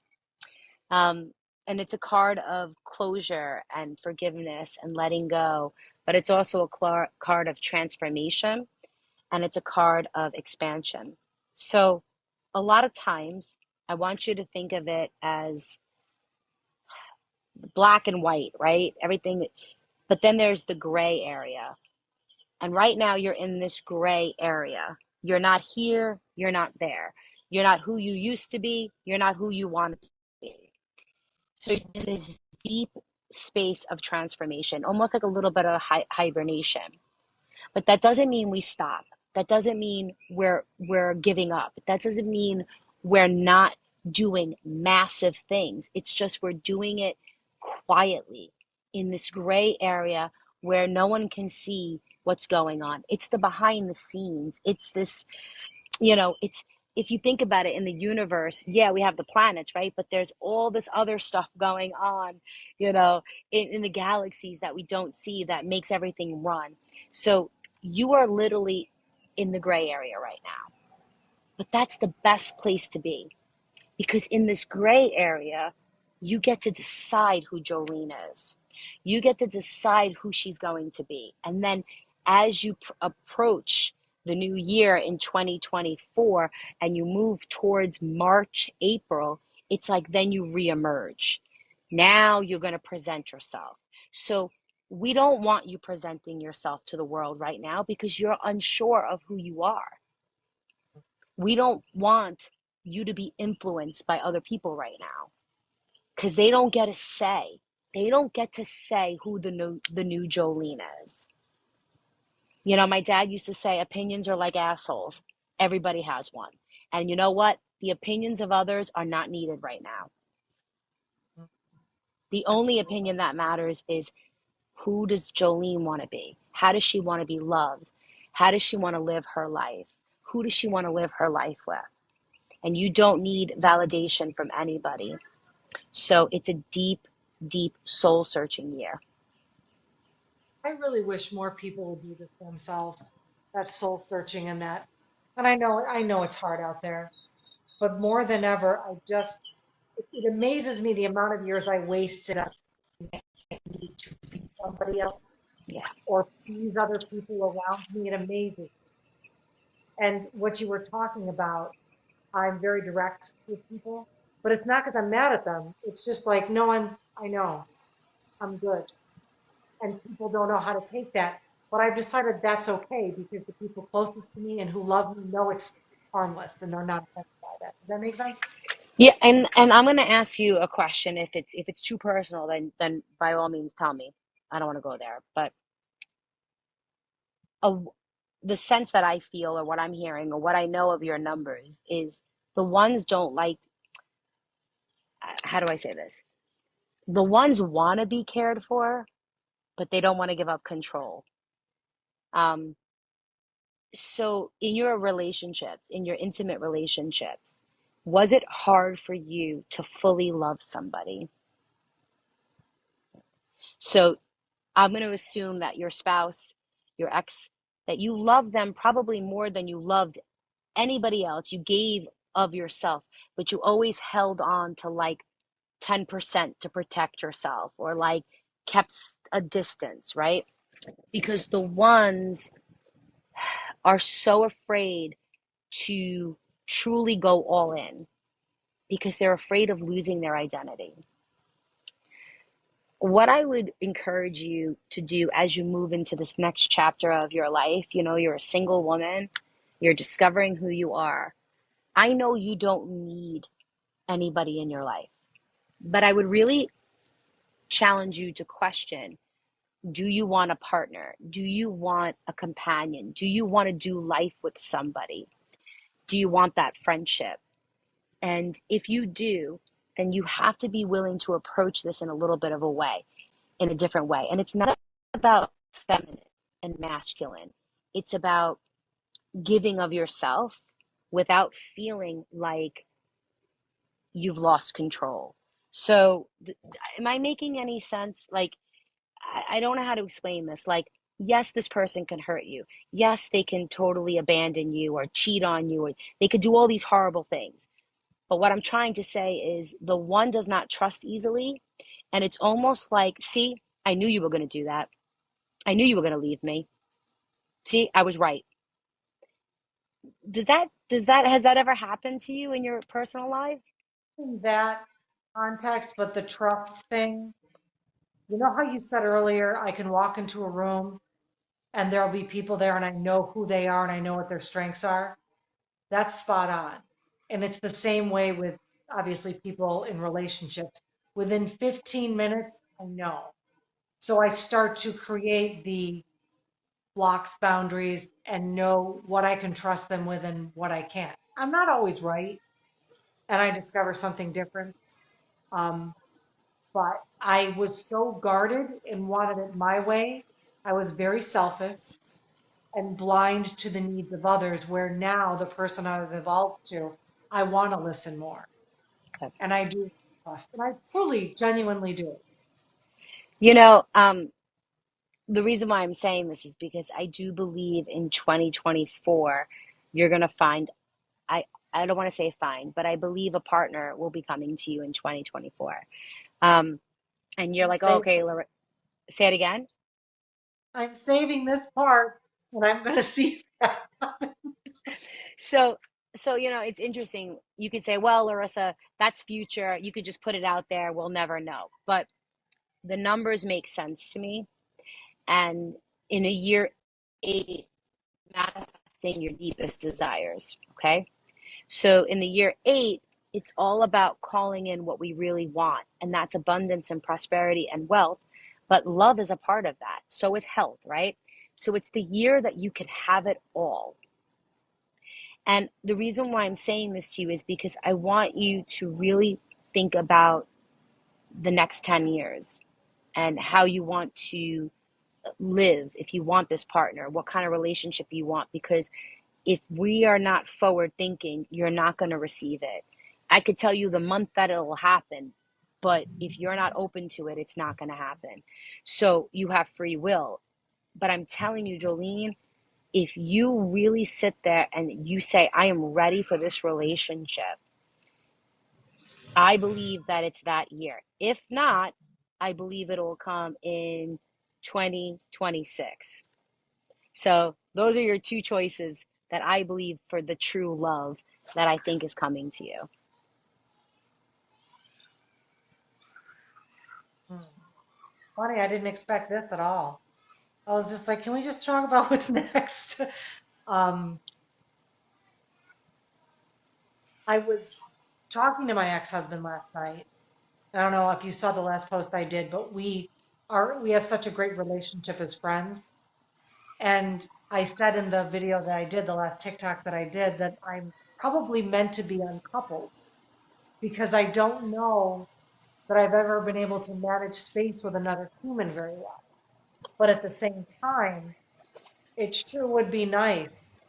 Um, and it's a card of closure and forgiveness and letting go, but it's also a card of transformation and it's a card of expansion. So, a lot of times, I want you to think of it as black and white, right? Everything, but then there's the gray area. And right now, you're in this gray area. You're not here, you're not there. You're not who you used to be, you're not who you want to be. So you're in this deep space of transformation, almost like a little bit of hibernation. But that doesn't mean we stop. That doesn't mean we're giving up. That doesn't mean we're not doing massive things. It's just we're doing it quietly in this gray area where no one can see what's going on. It's the behind the scenes. It's this, it's if you think about it in the universe, yeah, we have the planets, right? But there's all this other stuff going on, you know, in the galaxies that we don't see that makes everything run. So you are literally in the gray area right now. But that's the best place to be because in this gray area, you get to decide who Jolene is. You get to decide who she's going to be. And then as you approach the new year in 2024 and you move towards March, April, it's like then you reemerge. Now you're going to present yourself. So we don't want you presenting yourself to the world right now because you're unsure of who you are. We don't want you to be influenced by other people right now because they don't get a say. They don't get to say who the new Jolene is. My dad used to say opinions are like assholes. Everybody has one. And you know what? The opinions of others are not needed right now. The only opinion that matters is who does Jolene want to be? How does she want to be loved? How does she want to live her life? Who does she want to live her life with? And you don't need validation from anybody. So it's a deep, deep soul searching year. I really wish more people would do this for themselves, that soul searching and that. And I know it's hard out there, but more than ever, it amazes me the amount of years I wasted on need to be somebody else Yeah. or please other people around me. It amazes. And what you were talking about, I'm very direct with people, but it's not because I'm mad at them. It's just like, no, I know I'm good. And people don't know how to take that. But I've decided that's okay because the people closest to me and who love me know it's harmless and they're not affected by that. Does that make sense? Yeah, and I'm gonna ask you a question. If it's too personal, then by all means tell me. I don't want to go there. But uh, the sense that I feel, or what I'm hearing, or what I know of your numbers is the ones don't like. How do I say this? The ones want to be cared for, but they don't want to give up control. Um, so in your relationships, in your intimate relationships, was it hard for you to fully love somebody? So I'm going to assume that your spouse, your ex, that you love them probably more than you loved anybody else. You gave of yourself, but you always held on to like 10% to protect yourself, or like kept a distance, right? Because the ones are so afraid to truly go all in because they're afraid of losing their identity. What I would encourage you to do as you move into this next chapter of your life, you're a single woman, you're discovering who you are. I know you don't need anybody in your life, but I would really challenge you to question, do you want a partner? Do you want a companion? Do you want to do life with somebody? Do you want that friendship? And if you do, then you have to be willing to approach this in a little bit of a way, in a different way. And it's not about feminine and masculine, it's about giving of yourself without feeling like you've lost control. So, am I making any sense? Like, I don't know how to explain this. Like, yes, this person can hurt you. Yes, they can totally abandon you or cheat on you, or they could do all these horrible things. But what I'm trying to say is the one does not trust easily. And it's almost like, see, I knew you were going to do that. I knew you were going to leave me. See, I was right. Has that ever happened to you in your personal life? In that context, but the trust thing, you know how you said earlier, I can walk into a room and there'll be people there and I know who they are and I know what their strengths are? That's spot on. And it's the same way with obviously people in relationships. Within 15 minutes, I know. So I start to create the blocks, boundaries, and know what I can trust them with and what I can't. I'm not always right, and I discover something different. Um, but I was so guarded and wanted it my way. I was very selfish and blind to the needs of others, where now the person I've evolved to, I want to listen more. Okay. And I do trust. And I truly, genuinely do. You know, um, the reason why I'm saying this is because I do believe in 2024, you're going to find, I, I don't want to say find, but I believe a partner will be coming to you in 2024. Um, and you're I'm like, oh, saving, okay, say it again. I'm saving this part and I'm going to see that. So, it's interesting. You could say, well, Larissa, that's future. You could just put it out there. We'll never know. But the numbers make sense to me. And in a year 8, manifesting your deepest desires. Okay. So in the year 8, it's all about calling in what we really want. And that's abundance and prosperity and wealth. But love is a part of that. So is health, right? So it's the year that you can have it all. And the reason why I'm saying this to you is because I want you to really think about the next 10 years and how you want to live, if you want this partner, what kind of relationship you want. Because if we are not forward thinking, you're not going to receive it. I could tell you the month that it'll happen, but if you're not open to it, it's not going to happen. So you have free will. But I'm telling you, Jolene, if you really sit there and you say, I am ready for this relationship, I believe that it's that year. If not, I believe it'll come in 2026. So those are your two choices that I believe for the true love that I think is coming to you. Hmm. Funny, I didn't expect this at all. I was just like, can we just talk about what's next? Um, I was talking to my ex-husband last night. I don't know if you saw the last post I did, but we have such a great relationship as friends. And I said in the video that I did, the last TikTok that I did, that I'm probably meant to be uncoupled because I don't know that I've ever been able to manage space with another human very well. But at the same time, it sure would be nice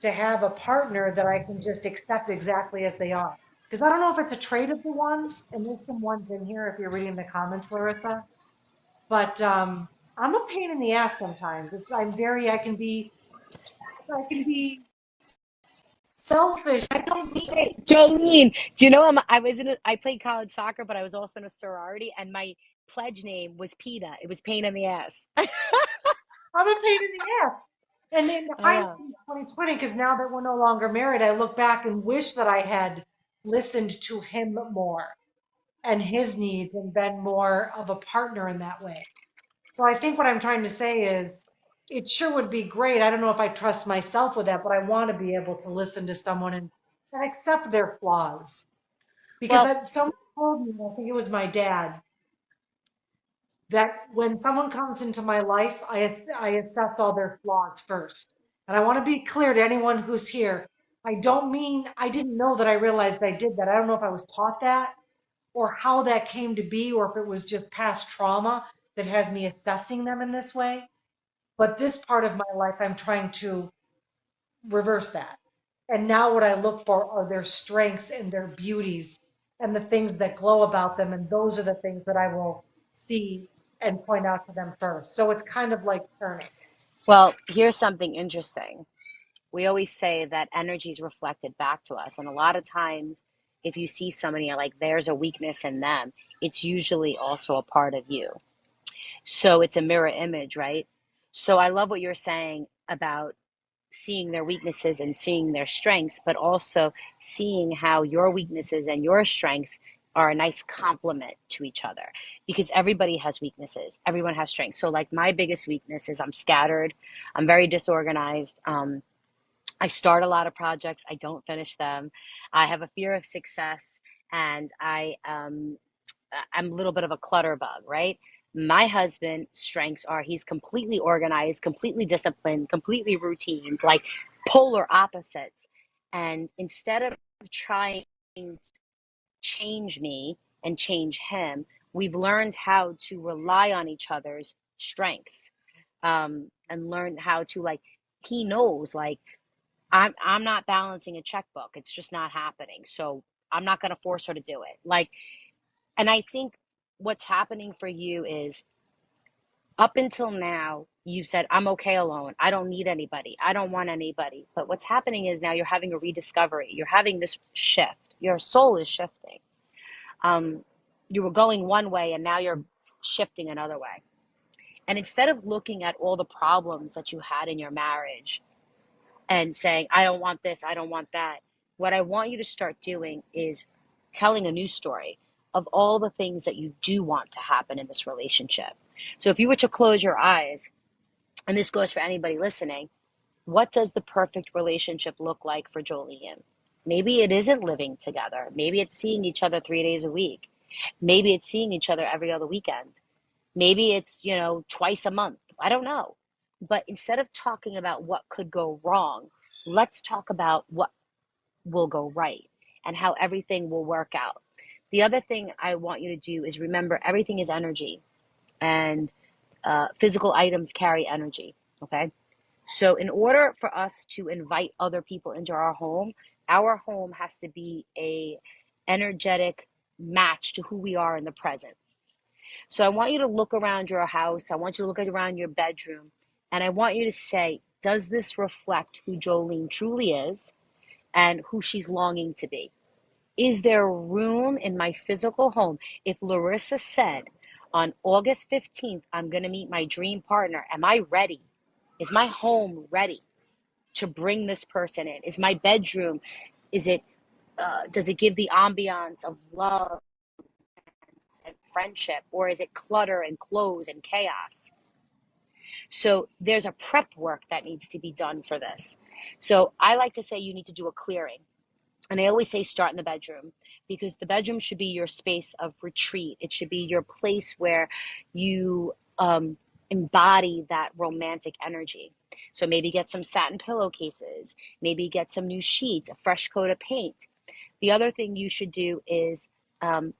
to have a partner that I can just accept exactly as they are. Because I don't know if it's a trait of the ones, and there's some ones in here if you're reading the comments, Larissa. But I'm a pain in the ass sometimes. I can be selfish. I don't need. Hey, Jolene, do you know I played college soccer, but I was also in a sorority, and my pledge name was PETA. It was pain in the ass. I'm a pain in the ass. And in I hindsight, know. 2020, because now that we're no longer married, I look back and wish that I had listened to him more and his needs and been more of a partner in that way. So I think what I'm trying to say is it sure would be great. I don't know if I trust myself with that, but I want to be able to listen to someone and accept their flaws. Because Well, someone told me, I think it was my dad, that when someone comes into my life, I assess all their flaws first. And I want to be clear to anyone who's here. I don't mean I didn't know that I realized I did that. I don't know if I was taught that or how that came to be, or if it was just past trauma that has me assessing them in this way. But this part of my life, I'm trying to reverse that. And now what I look for are their strengths and their beauties and the things that glow about them. And those are the things that I will see and point out to them first. So it's kind of like turning. well, here's something interesting. We always say that energy is reflected back to us, and a lot of times, if you see somebody and like there's a weakness in them, it's usually also a part of you. So it's a mirror image, right? So I love what you're saying about seeing their weaknesses and seeing their strengths, but also seeing how your weaknesses and your strengths are a nice complement to each other, because everybody has weaknesses, everyone has strengths. So like my biggest weakness is I'm scattered, I'm very disorganized. I start a lot of projects, I don't finish them. I have a fear of success, and I'm a little bit of a clutter bug, right? My husband's strengths are he's completely organized, completely disciplined, completely routine, like polar opposites. And instead of trying to change me and change him, we've learned how to rely on each other's strengths, and learn how to like. He knows like I'm not balancing a checkbook. It's just not happening. So I'm not going to force her to do it. Like, and I think what's happening for you is up until now, you've said, I'm okay alone. I don't need anybody. I don't want anybody. But what's happening is now you're having a rediscovery. You're having this shift. Your soul is shifting. Um, you were going one way and now you're shifting another way. And instead of looking at all the problems that you had in your marriage and saying, I don't want this, I don't want that. What I want you to start doing is telling a new story of all the things that you do want to happen in this relationship. So if you were to close your eyes, and this goes for anybody listening, what does the perfect relationship look like for Joleene? Maybe it isn't living together. Maybe it's seeing each other 3 days a week. Maybe it's seeing each other every other weekend. Maybe it's, twice a month. I don't know. But instead of talking about what could go wrong, let's talk about what will go right and how everything will work out. The other thing I want you to do is remember everything is energy, and physical items carry energy. Okay. So, in order for us to invite other people into our home has to be a energetic match to who we are in the present. So I want you to look around your house. I want you to look around your bedroom. And I want you to say, does this reflect who Joleene truly is and who she's longing to be? Is there room in my physical home? If Larissa said on August 15th, I'm going to meet my dream partner, am I ready? Is my home ready to bring this person in? Is my bedroom, is it, does it give the ambiance of love and friendship, or is it clutter and clothes and chaos? So there's a prep work that needs to be done for this. So I like to say you need to do a clearing. And I always say start in the bedroom, because the bedroom should be your space of retreat. It should be your place where you embody that romantic energy. So maybe get some satin pillowcases, maybe get some new sheets, a fresh coat of paint. The other thing you should do is um,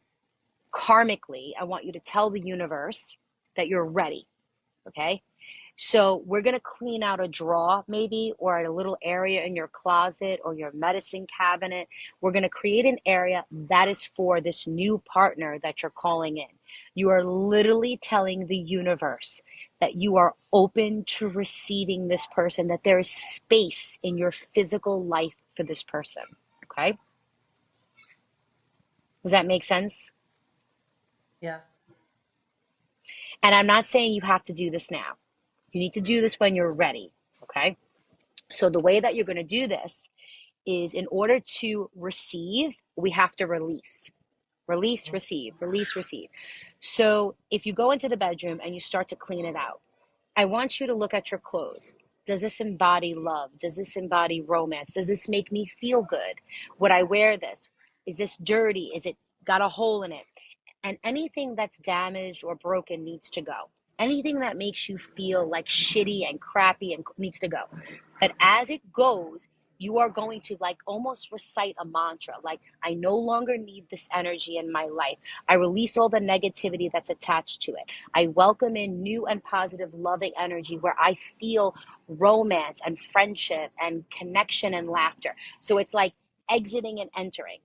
karmically, I want you to tell the universe that you're ready. Okay. So we're going to clean out a drawer maybe, or a little area in your closet or your medicine cabinet. We're going to create an area that is for this new partner that you're calling in. You are literally telling the universe that you are open to receiving this person, that there is space in your physical life for this person. Okay? Does that make sense? Yes. And I'm not saying you have to do this now. You need to do this when you're ready. Okay? So the way that you're going to do this is, in order to receive, we have to release. Release, receive, release, receive. So if you go into the bedroom and you start to clean it out, I want you to look at your clothes. Does this embody love? Does this embody romance? Does this make me feel good? Would I wear this? Is this dirty? Is it got a hole in it? And anything that's damaged or broken needs to go. Anything that makes you feel like shitty and crappy and needs to go. But as it goes, you are going to like almost recite a mantra, like, I no longer need this energy in my life. I release all the negativity that's attached to it. I welcome in new and positive loving energy where I feel romance and friendship and connection and laughter. So it's like exiting and entering.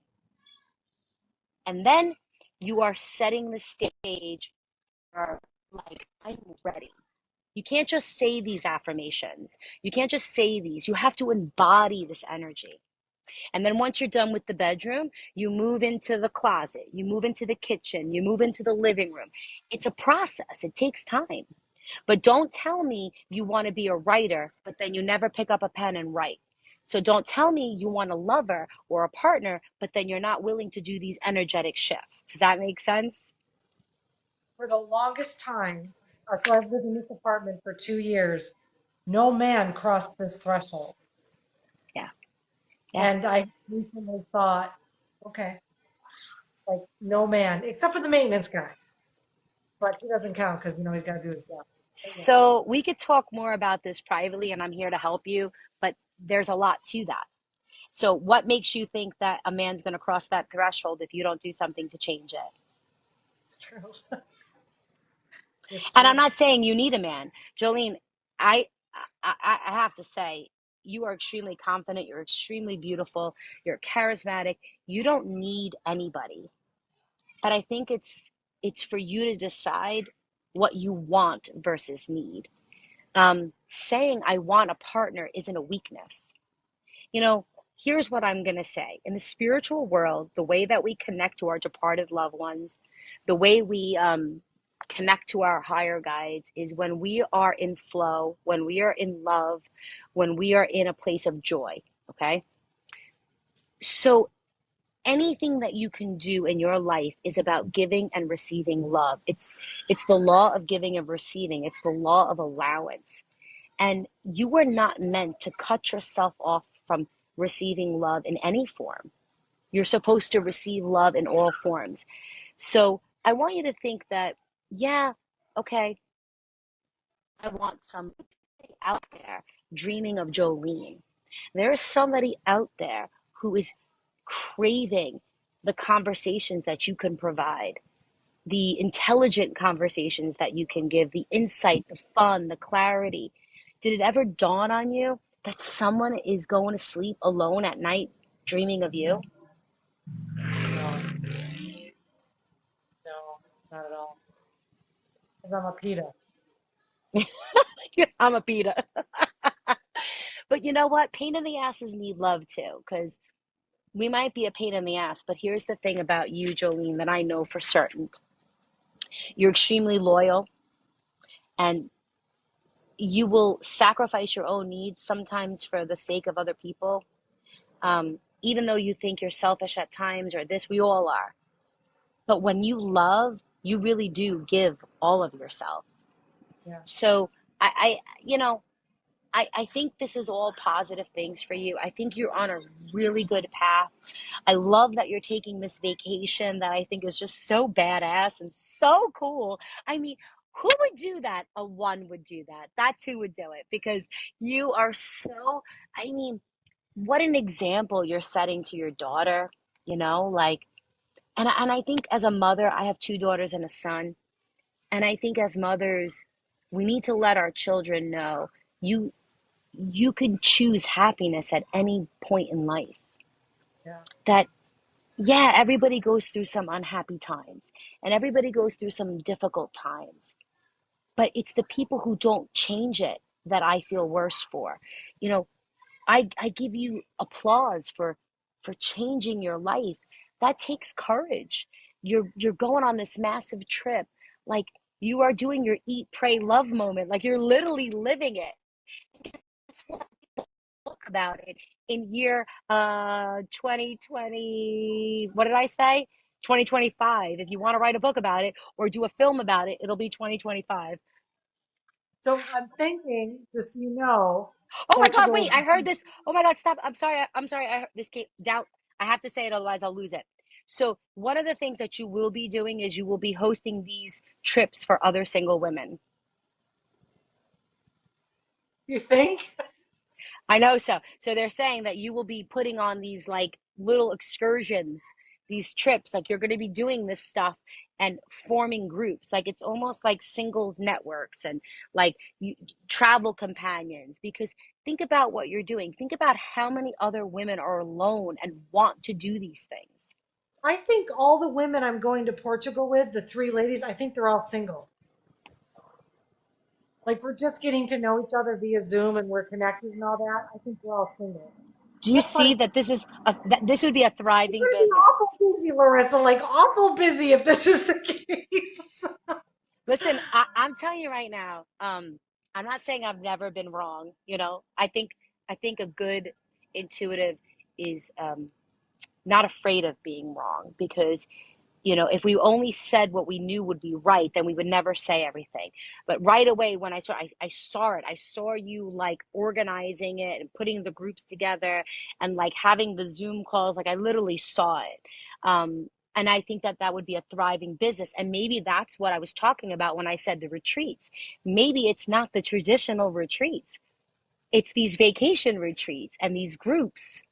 And then you are setting the stage for, like, I'm ready. You can't just say these affirmations. You can't just say these. You have to embody this energy. And then once you're done with the bedroom, you move into the closet, you move into the kitchen, you move into the living room. It's a process, it takes time. But don't tell me you want to be a writer, but then you never pick up a pen and write. So don't tell me you want a lover or a partner, but then you're not willing to do these energetic shifts. Does that make sense? For the longest time, so I've lived in this apartment for 2 years, no man crossed this threshold. Yeah. Yeah. And I recently thought, okay, like no man, except for the maintenance guy, but he doesn't count because he's got to do his job. But yeah, So we could talk more about this privately, and I'm here to help you, but there's a lot to that. So, what makes you think that a man's going to cross that threshold if you don't do something to change it? it's true. It's And I'm true. not saying you need a man, Jolene. I I have to say, you are extremely confident. You're extremely beautiful. You're charismatic. You don't need anybody. But I think it's for you to decide what you want versus need. Saying I want a partner isn't a weakness. You know, here's what I'm going to say. In the spiritual world, the way that we connect to our departed loved ones, the way we connect to our higher guides is when we are in flow, when we are in love, when we are in a place of joy. Okay. So anything that you can do in your life is about giving and receiving love. It's the law of giving and receiving. It's the law of allowance. And you were not meant to cut yourself off from receiving love in any form. You're supposed to receive love in all forms. So I want you to think that, yeah, okay, I want somebody out there dreaming of Jolene. There is somebody out there who is craving the conversations that you can provide, the intelligent conversations that you can give, the insight, the fun, the clarity. Did it ever dawn on you that someone is going to sleep alone at night dreaming of you? No, no, not at all. Because I'm a PETA. I'm a pita. But you know what? Pain in the asses need love too, because we might be a pain in the ass, but here's the thing about you, Jolene, that I know for certain. You're extremely loyal, and you will sacrifice your own needs sometimes for the sake of other people. Even though you think you're selfish at times or this, we all are. But when you love, you really do give all of yourself. Yeah. So I you know, I think this is all positive things for you. I think you're on a really good path. I love that you're taking this vacation that I think is just so badass and so cool. I mean, who would do that? A one would do that. That's who would do it because you are so, I mean, what an example you're setting to your daughter, like, and I think as a mother, I have two daughters and a son. And I think as mothers, we need to let our children know you you can choose happiness at any point in life. Yeah. That yeah, everybody goes through some unhappy times and everybody goes through some difficult times. But it's the people who don't change it that I feel worse for. You know, I give you applause for changing your life. That takes courage. You're going on this massive trip. Like you are doing your eat, pray, love moment. Like you're literally living it. That's what people book about it in year 2020. What did I say? 2025. If you want to write a book about it or do a film about it, it'll be 2025. So I'm thinking, just so you know, Oh my God, Portugal. wait, I heard this. Oh my God, stop. I'm sorry. I'm sorry. This came down. I have to say it, otherwise I'll lose it. So, one of the things that you will be doing is you will be hosting these trips for other single women. You think? I know so. So they're saying that you will be putting on these like little excursions, these trips, like you're going to be doing this stuff and forming groups. Like it's almost like singles networks and like you, travel companions. Because think about what you're doing. Think about how many other women are alone and want to do these things. I think all the women I'm going to Portugal with, the three ladies, I think they're all single. Like we're just getting to know each other via Zoom and we're connected and all that. I think we're all single. Do you That's funny. see that this would be a We're thriving going to be business? awful busy, Larissa, like awful busy if this is the case. Listen, I'm telling you right now, I'm not saying I've never been wrong. I think a good intuitive is not afraid of being wrong because if we only said what we knew would be right, then we would never say everything. But right away, when I saw it. I saw you like organizing it and putting the groups together and like having the Zoom calls. Like I literally saw it. And I think that that would be a thriving business. And maybe that's what I was talking about when I said the retreats. Maybe it's not the traditional retreats, it's these vacation retreats and these groups.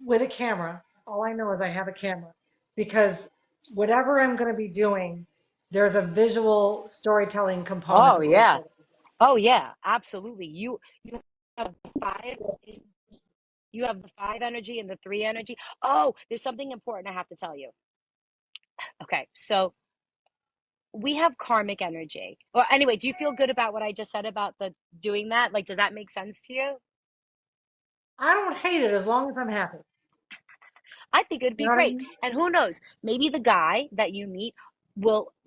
With a camera. All I know is I have a camera because whatever I'm going to be doing, there's a visual storytelling component Oh, that goes yeah. with it. Oh, yeah. Absolutely. You have five. You have the five energy and the three energy. Oh, there's something important I have to tell you. Okay, so we have karmic energy. Well, anyway, do you feel good about what I just said about the doing that? Like, does that make sense to you? I don't hate it as long as I'm happy. I think it'd You be know what I great. mean? And who knows? Maybe the guy that you meet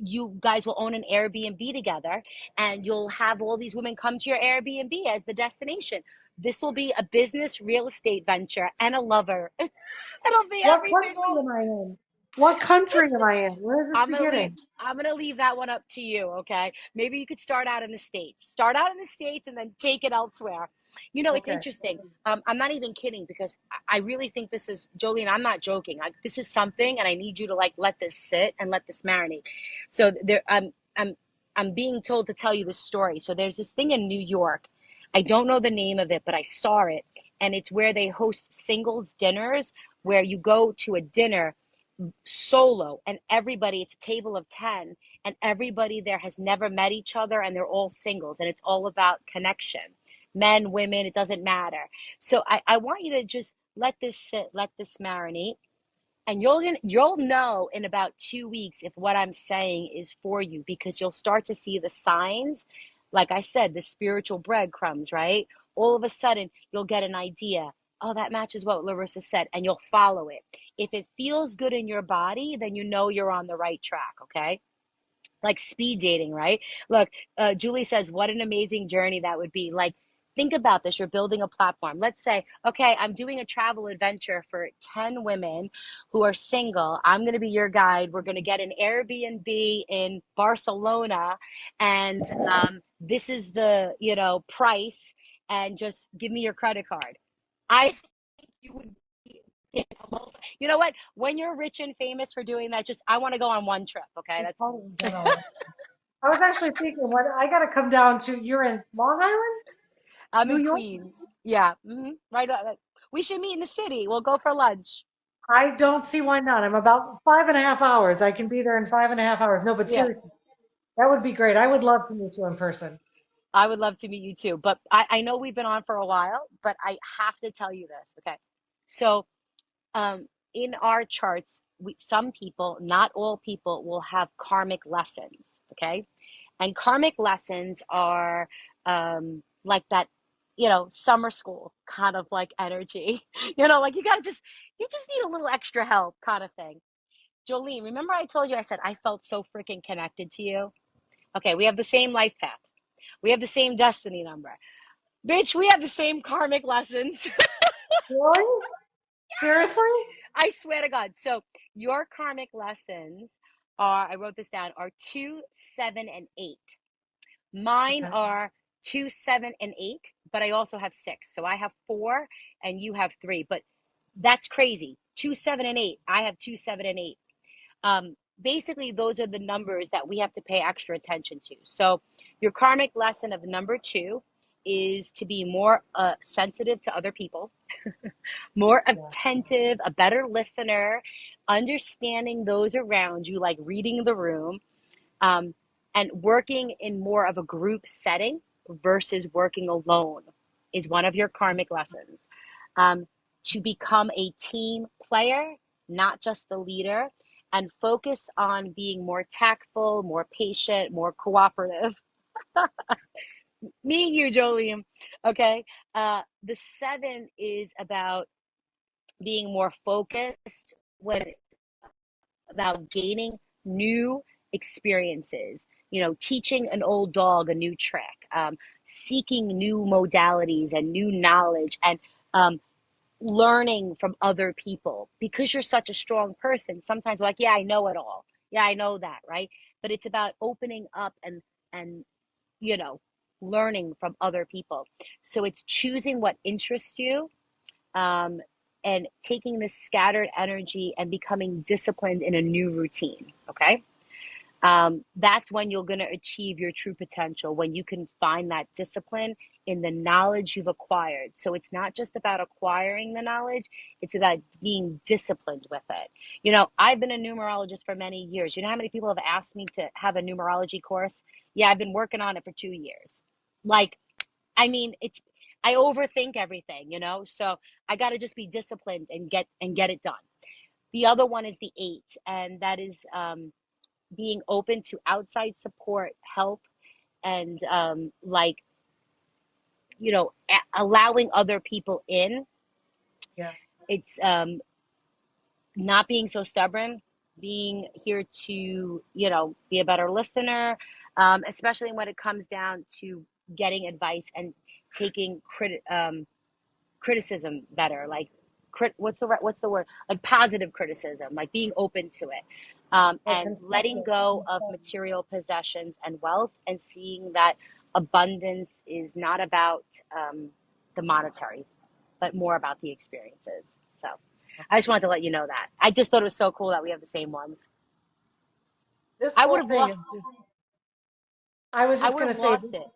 you guys will own an Airbnb together and you'll have all these women come to your Airbnb as the destination. This will be a business real estate venture and a lover. It'll be What everything country all am I in? What country am I in? Where is this I'm gonna leave. beginning? I'm gonna leave that one up to you. Okay. Maybe you could start out in the states. Start out in the states and then take it elsewhere. It's Okay. interesting. I'm not even kidding because I really think this is Jolene. I'm not joking. This is something, and I need you to like let this sit and let this marinate. So there, I'm being told to tell you this story. So there's this thing in New York. I don't know the name of it, but I saw it, and it's where they host singles dinners, where you go to a dinner solo and everybody, it's a table of 10 and everybody there has never met each other and they're all singles and it's all about connection, men, women, it doesn't matter. So I want you to just let this sit, let this marinate, and you'll know in about 2 weeks if what I'm saying is for you because you'll start to see the signs. Like I said, the spiritual breadcrumbs, right? All of a sudden, you'll get an idea. Oh, that matches what Larissa said, and you'll follow it. If it feels good in your body, then you know you're on the right track, okay? Like speed dating, right? Look, Julie says, what an amazing journey that would be. Like, Think about this. You're building a platform. Let's say, okay, I'm doing a travel adventure for 10 women who are single. I'm going to be your guide. We're going to get an Airbnb in Barcelona, and this is the, price, and just give me your credit card. I think you would be, you know what? When you're rich and famous for doing that, just, I want to go on one trip. Okay. I That's totally get all that. I was actually thinking, what I got to come down to, you're in Long Island, I'm New in York? Queens. Yeah. Right. We should meet in the city. We'll go for lunch. I don't see why not. I'm about 5.5 hours. I can be there in 5.5 hours. No, but Yeah. seriously, that would be great. I would love to meet you in person. I would love to meet you too. But I know we've been on for a while, but I have to tell you this. Okay. So, in our charts, some people, not all people, will have karmic lessons. Okay. And karmic lessons are like that, summer school kind of like energy. Like you just need a little extra help kind of thing. Jolene, remember I told you, I said I felt so freaking connected to you? Okay. We have the same life path. We have the same destiny number. Bitch, we have the same karmic lessons. Really? Seriously? I swear to God. So your karmic lessons are, I wrote this down, are 2, 7, and 8. Mine Okay. are 2, 7, and 8, but I also have 6. So I have 4 and you have 3. But that's crazy. 2, 7, and 8. I have 2, 7, and 8. Basically, those are the numbers that we have to pay extra attention to. So your karmic lesson of number 2 is to be more sensitive to other people, more Yeah. attentive, a better listener, understanding those around you, like reading the room, um, and working in more of a group setting versus working alone is one of your karmic lessons. Um, to become a team player, not just the leader, and focus on being more tactful, more patient, more cooperative. Me and you, Joleene. Okay. The 7 is about being more focused when about gaining new experiences, teaching an old dog a new trick, seeking new modalities and new knowledge, and um, learning from other people. Because you're such a strong person, sometimes we're like, yeah, I know it all. Yeah, I know that, right? But it's about opening up and you know learning from other people. So it's choosing what interests you, um, and taking this scattered energy and becoming disciplined in a new routine. Okay. That's when you're going to achieve your true potential, when you can find that discipline in the knowledge you've acquired. So it's not just about acquiring the knowledge, it's about being disciplined with it. I've been a numerologist for many years. You know how many people have asked me to have a numerology course? Yeah, I've been working on it for 2 years. Like, I mean, I overthink everything, so I got to just be disciplined and get it done. The other one is the 8, and that is being open to outside support, help, and like, allowing other people in. Yeah. It's not being so stubborn, being here to, be a better listener, especially when it comes down to getting advice and taking criticism better, like what's the word, like positive criticism, like being open to it, Yeah, and letting constructive. go of Constructive. material possessions and wealth, and seeing that abundance is not about the monetary, but more about the experiences. So I just wanted to let you know that. I just thought it was so cool that we have the same ones. This I would whole have thing is lost just, I was I just would going have to say, lost it.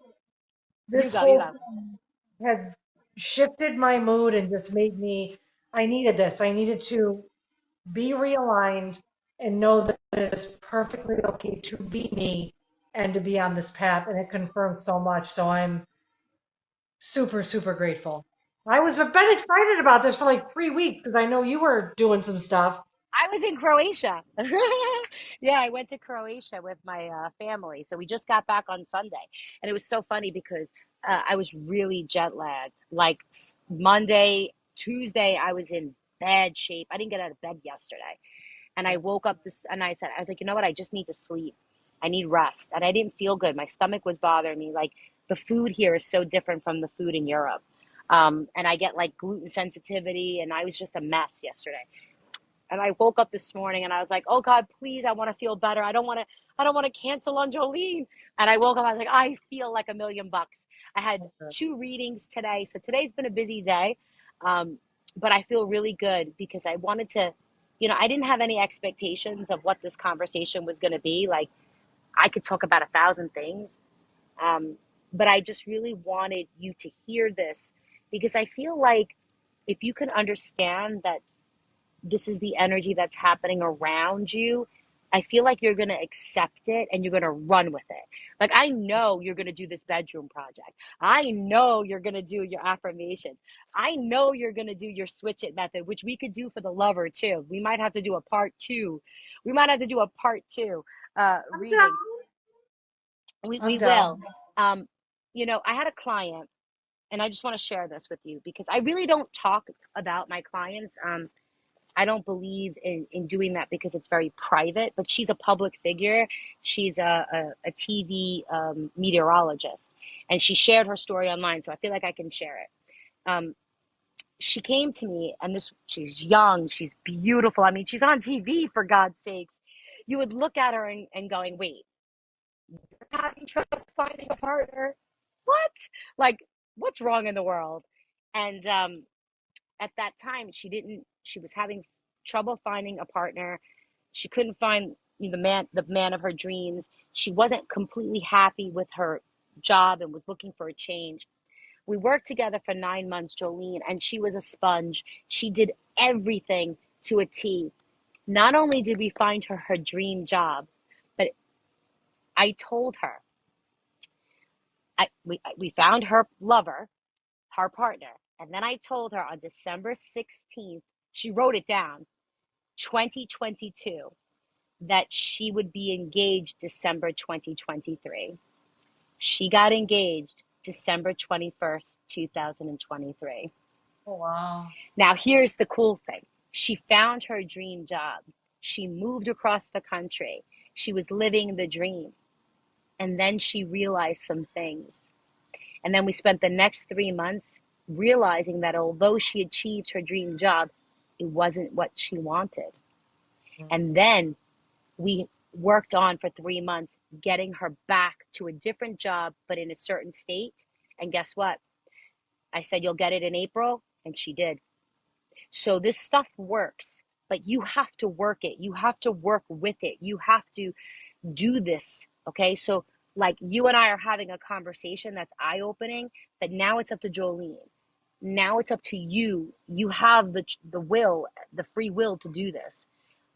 this You whole go. thing has shifted my mood and just made me, I needed this. I needed to be realigned and know that it is perfectly okay to be me and to be on this path. And it confirmed so much. So I'm super, super grateful. I've been excited about this for like 3 weeks because I know you were doing some stuff. I was in Croatia. Yeah, I went to Croatia with my family. So we just got back on Sunday. And it was so funny because I was really jet lagged. Like Monday, Tuesday, I was in bad shape. I didn't get out of bed yesterday. And I Yeah. woke up and I was like, you know what? I just need to sleep. I need rest. And I didn't feel good. My stomach was bothering me. Like, the food here is so different from the food in Europe. And I get like gluten sensitivity, and I was just a mess yesterday. And I woke up this morning and I was like, "Oh God, please, I want to feel better. I don't want to cancel on Jolene." And I woke up, I was like, "I feel like $1,000,000." I had two readings today, so today's been a busy day, um, but I feel really good because I wanted to, I didn't have any expectations of what this conversation was going to be. Like, I could talk about 1,000 things, um, but I just really wanted you to hear this because I feel like if you can understand that this is the energy that's happening around you, I feel like you're going to accept it and you're going to run with it. Like, I know you're going to do this bedroom project. I know you're going to do your affirmations. I know you're going to do your switch it method, which we could do for the lover too. We might have to do a part two. We might have to do a part two I'm down. reading. We I'm will. down. Um, I had a client, and I just want to share this with you because I really don't talk about my clients. I don't believe in doing that because it's very private, but she's a public figure. She's a TV meteorologist, and she shared her story online, so I feel like I can share it. Um, she came to me, and she's young, she's beautiful. I mean, she's on TV, for God's sakes. You would look at her and going, wait, you're having trouble finding a partner? What? Like, what's wrong in the world? And at that time she was having trouble finding a partner. She couldn't find the man of her dreams. She wasn't completely happy with her job and was looking for a change. We worked together for 9 months, Jolene, and she was a sponge. She did everything to a T. Not only did we find her dream job, but I told her, we found her lover, her partner. And then I told her on December 16th, she wrote it down, 2022, that she would be engaged December 2023. She got engaged December 21st, 2023. Oh, wow. Now, here's the cool thing. She found her dream job. She moved across the country. She was living the dream. And then she realized some things. And then we spent the next 3 months realizing that although she achieved her dream job, it wasn't what she wanted. And then we worked on for 3 months getting her back to a different job, but in a certain state. And guess what? I said, you'll get it in April. And she did. So this stuff works, but you have to work it. You have to work with it. You have to do this. Okay. So, like, you and I are having a conversation that's eye opening, but now it's up to Jolene. Now it's up to you. You have the will, the free will to do this.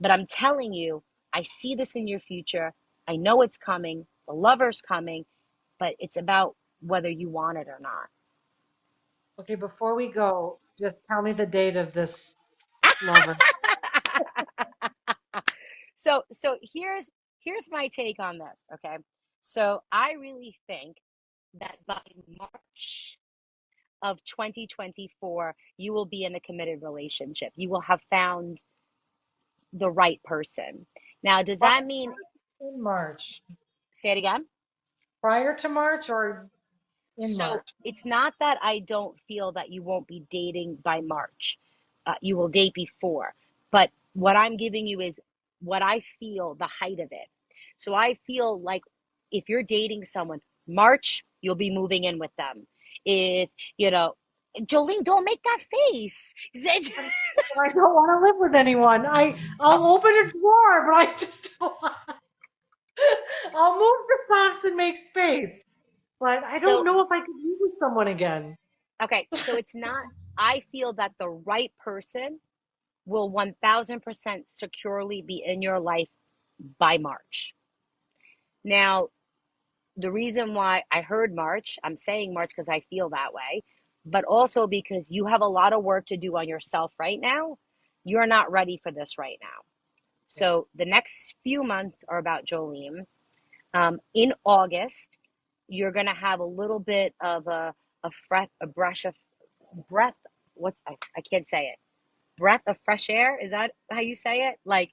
But I'm telling you, I see this in your future. I know it's coming. The lover's coming, but it's about whether you want it or not. Okay, before we go, just tell me the date of this lover. So here's my take on this, okay? So I really think that by March of 2024, you will be in a committed relationship. You will have found the right person. Now, does Prior that mean, in March. say it again? Prior to March or in So March? it's not that I don't feel that you won't be dating by March. You will date before. But what I'm giving you is what I feel, the height of it. So I feel like if you're dating someone, March, you'll be moving in with them. If, you know, Jolene, don't make that face. I don't want to live with anyone. I'll open a drawer, but I just don't want. I'll move the socks and make space. But I don't So, know if I could be with someone again. okay, so it's not, I feel that the right person will 1000% securely be in your life by March. Now, the reason why I heard March, I'm saying March because I feel that way, but also because you have a lot of work to do on yourself right now. You're not ready for this right now. So the next few months are about Jolene. In August, you're going to have a little bit of a brush of breath. I can't say it. Breath of fresh air. Is that how you say it? Like,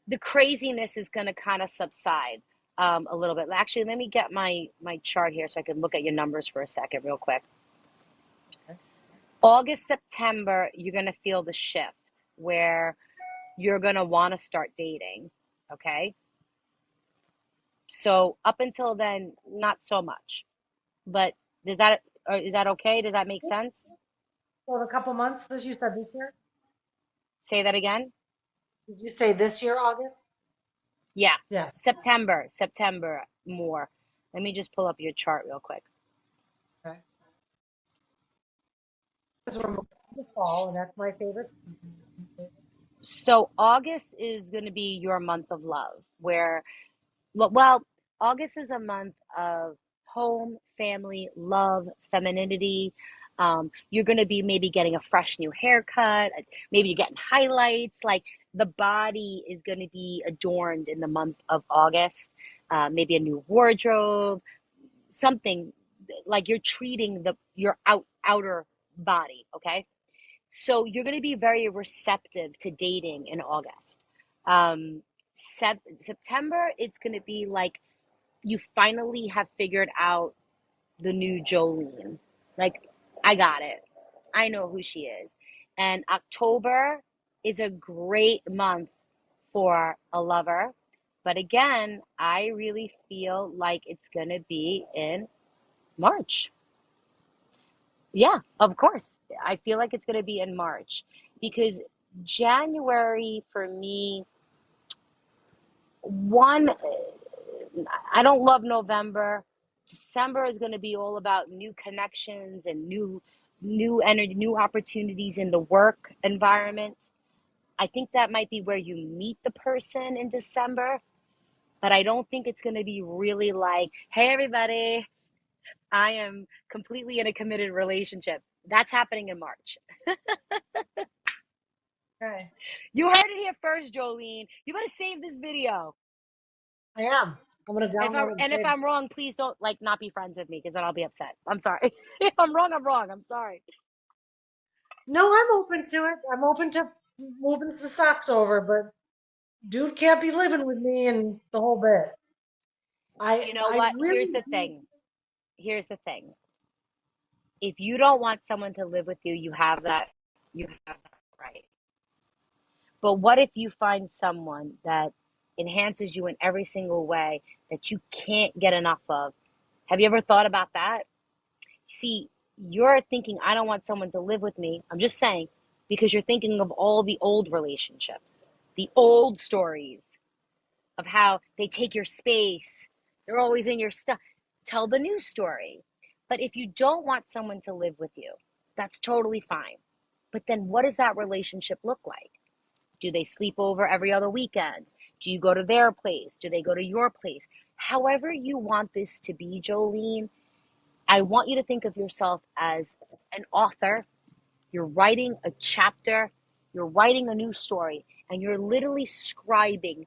the craziness is going to kind of subside. a little bit. Actually, let me get my chart here so I can look at your numbers for a second, real quick. August, September, you're gonna feel the shift where you're gonna want to start dating. Okay, so up until then, not so much. But does that is that okay? Does that make sense? So in a couple months, this you said this year? Say that again. Did you say this year, August? Yeah, Yes. September more. Let me just pull up your chart real quick. Okay. Because we're moving to the fall, and that's my favorite season. So August is going to be your month of love, where well, August is a month of home, family, love, femininity. You're going to be maybe getting a fresh new haircut. Maybe you're getting highlights. Like the body is going to be adorned in the month of August. Maybe a new wardrobe, something like you're treating your outer body. Okay, so you're going to be very receptive to dating in August. Um, September, it's going to be like you finally have figured out the new Joleene. Like, I got it. I know who she is. And October is a great month for a lover. But again, I really feel like it's going to be in March. Yeah, of course. I feel like it's going to be in March because January for me, one, I don't love November. December is going to be all about new connections and new energy, new opportunities in the work environment. I think that might be where you meet the person in December, but I don't think it's going to be really like, hey, everybody, I am completely in a committed relationship. That's happening in March. Okay. You heard it here first, Jolene. You better save this video. I am. I'm going to download it and If save it. I'm wrong, please don't like not be friends with me because then I'll be upset. I'm sorry. If I'm wrong, I'm wrong. I'm sorry. No, I'm open to it. I'm open to moving some socks over, but dude can't be living with me and the whole bit. You know I what? really do. Here's the thing. If you don't want someone to live with you, you have that right. But what if you find someone that enhances you in every single way that you can't get enough of? Have you ever thought about that? See, you're thinking, I don't want someone to live with me. I'm just saying, because you're thinking of all the old relationships, the old stories of how they take your space. They're always in your stuff. Tell the new story. But if you don't want someone to live with you, that's totally fine. But then what does that relationship look like? Do they sleep over every other weekend? Do you go to their place? Do they go to your place? However you want this to be, Jolene, I want you to think of yourself as an author. You're writing a chapter, you're writing a new story, and you're literally scribing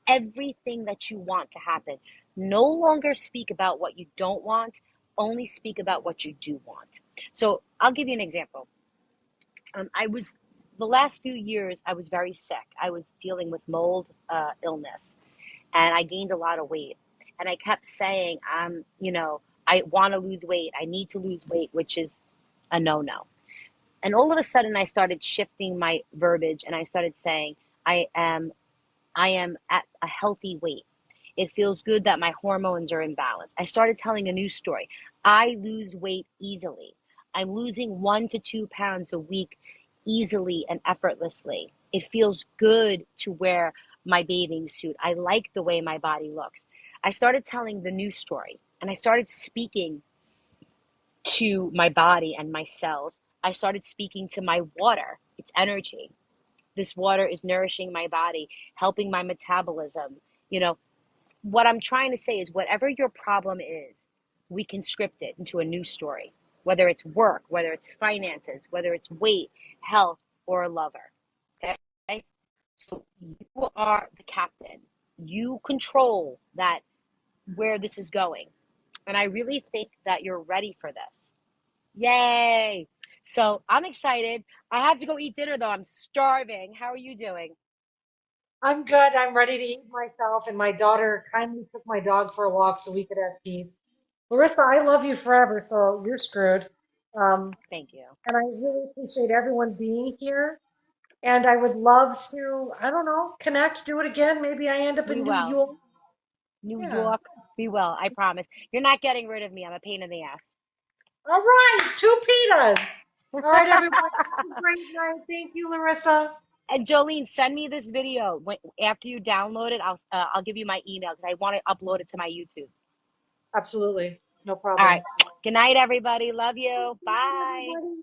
everything that you want to happen. No longer speak about what you don't want, only speak about what you do want. So I'll give you an example. I was the last few years I was very sick. I was dealing with mold illness, and I gained a lot of weight. And I kept saying, I want to lose weight. I need to lose weight, which is a no-no. And all of a sudden, I started shifting my verbiage, and I started saying, I am I am at a healthy weight. It feels good that my hormones are in balance. I started telling a new story. I lose weight easily. I'm losing 1 to 2 pounds a week easily and effortlessly. It feels good to wear my bathing suit. I like the way my body looks. I started telling the new story and I started speaking to my body and my cells. I started speaking to my water, its energy. This water is nourishing my body, helping my metabolism. You know, what I'm trying to say is whatever your problem is, we can script it into a new story, whether it's work, whether it's finances, whether it's weight, health, or a lover. Okay? So you are the captain. You control that where this is going. And I really think that you're ready for this. Yay! So I'm excited. I have to go eat dinner though. I'm starving. How are you doing? I'm good. I'm ready to eat myself, and my daughter kindly took my dog for a walk so we could have peace. Larissa, I love you forever, so you're screwed. Um, Thank you. and I really appreciate everyone being here. And I would love to, I don't know, connect, do it again. Maybe I end up We in New will. York. New Yeah. York, we will. I promise. You're not getting rid of me. I'm a pain in the ass. All right, two pitas. All right, everyone. Have a great night. Thank you, Larissa. And Jolene, send me this video after you download it. I'll give you my email because I want to upload it to my YouTube. Absolutely. No All right. problem. Good night, everybody. Love you. Good night, Bye. everybody.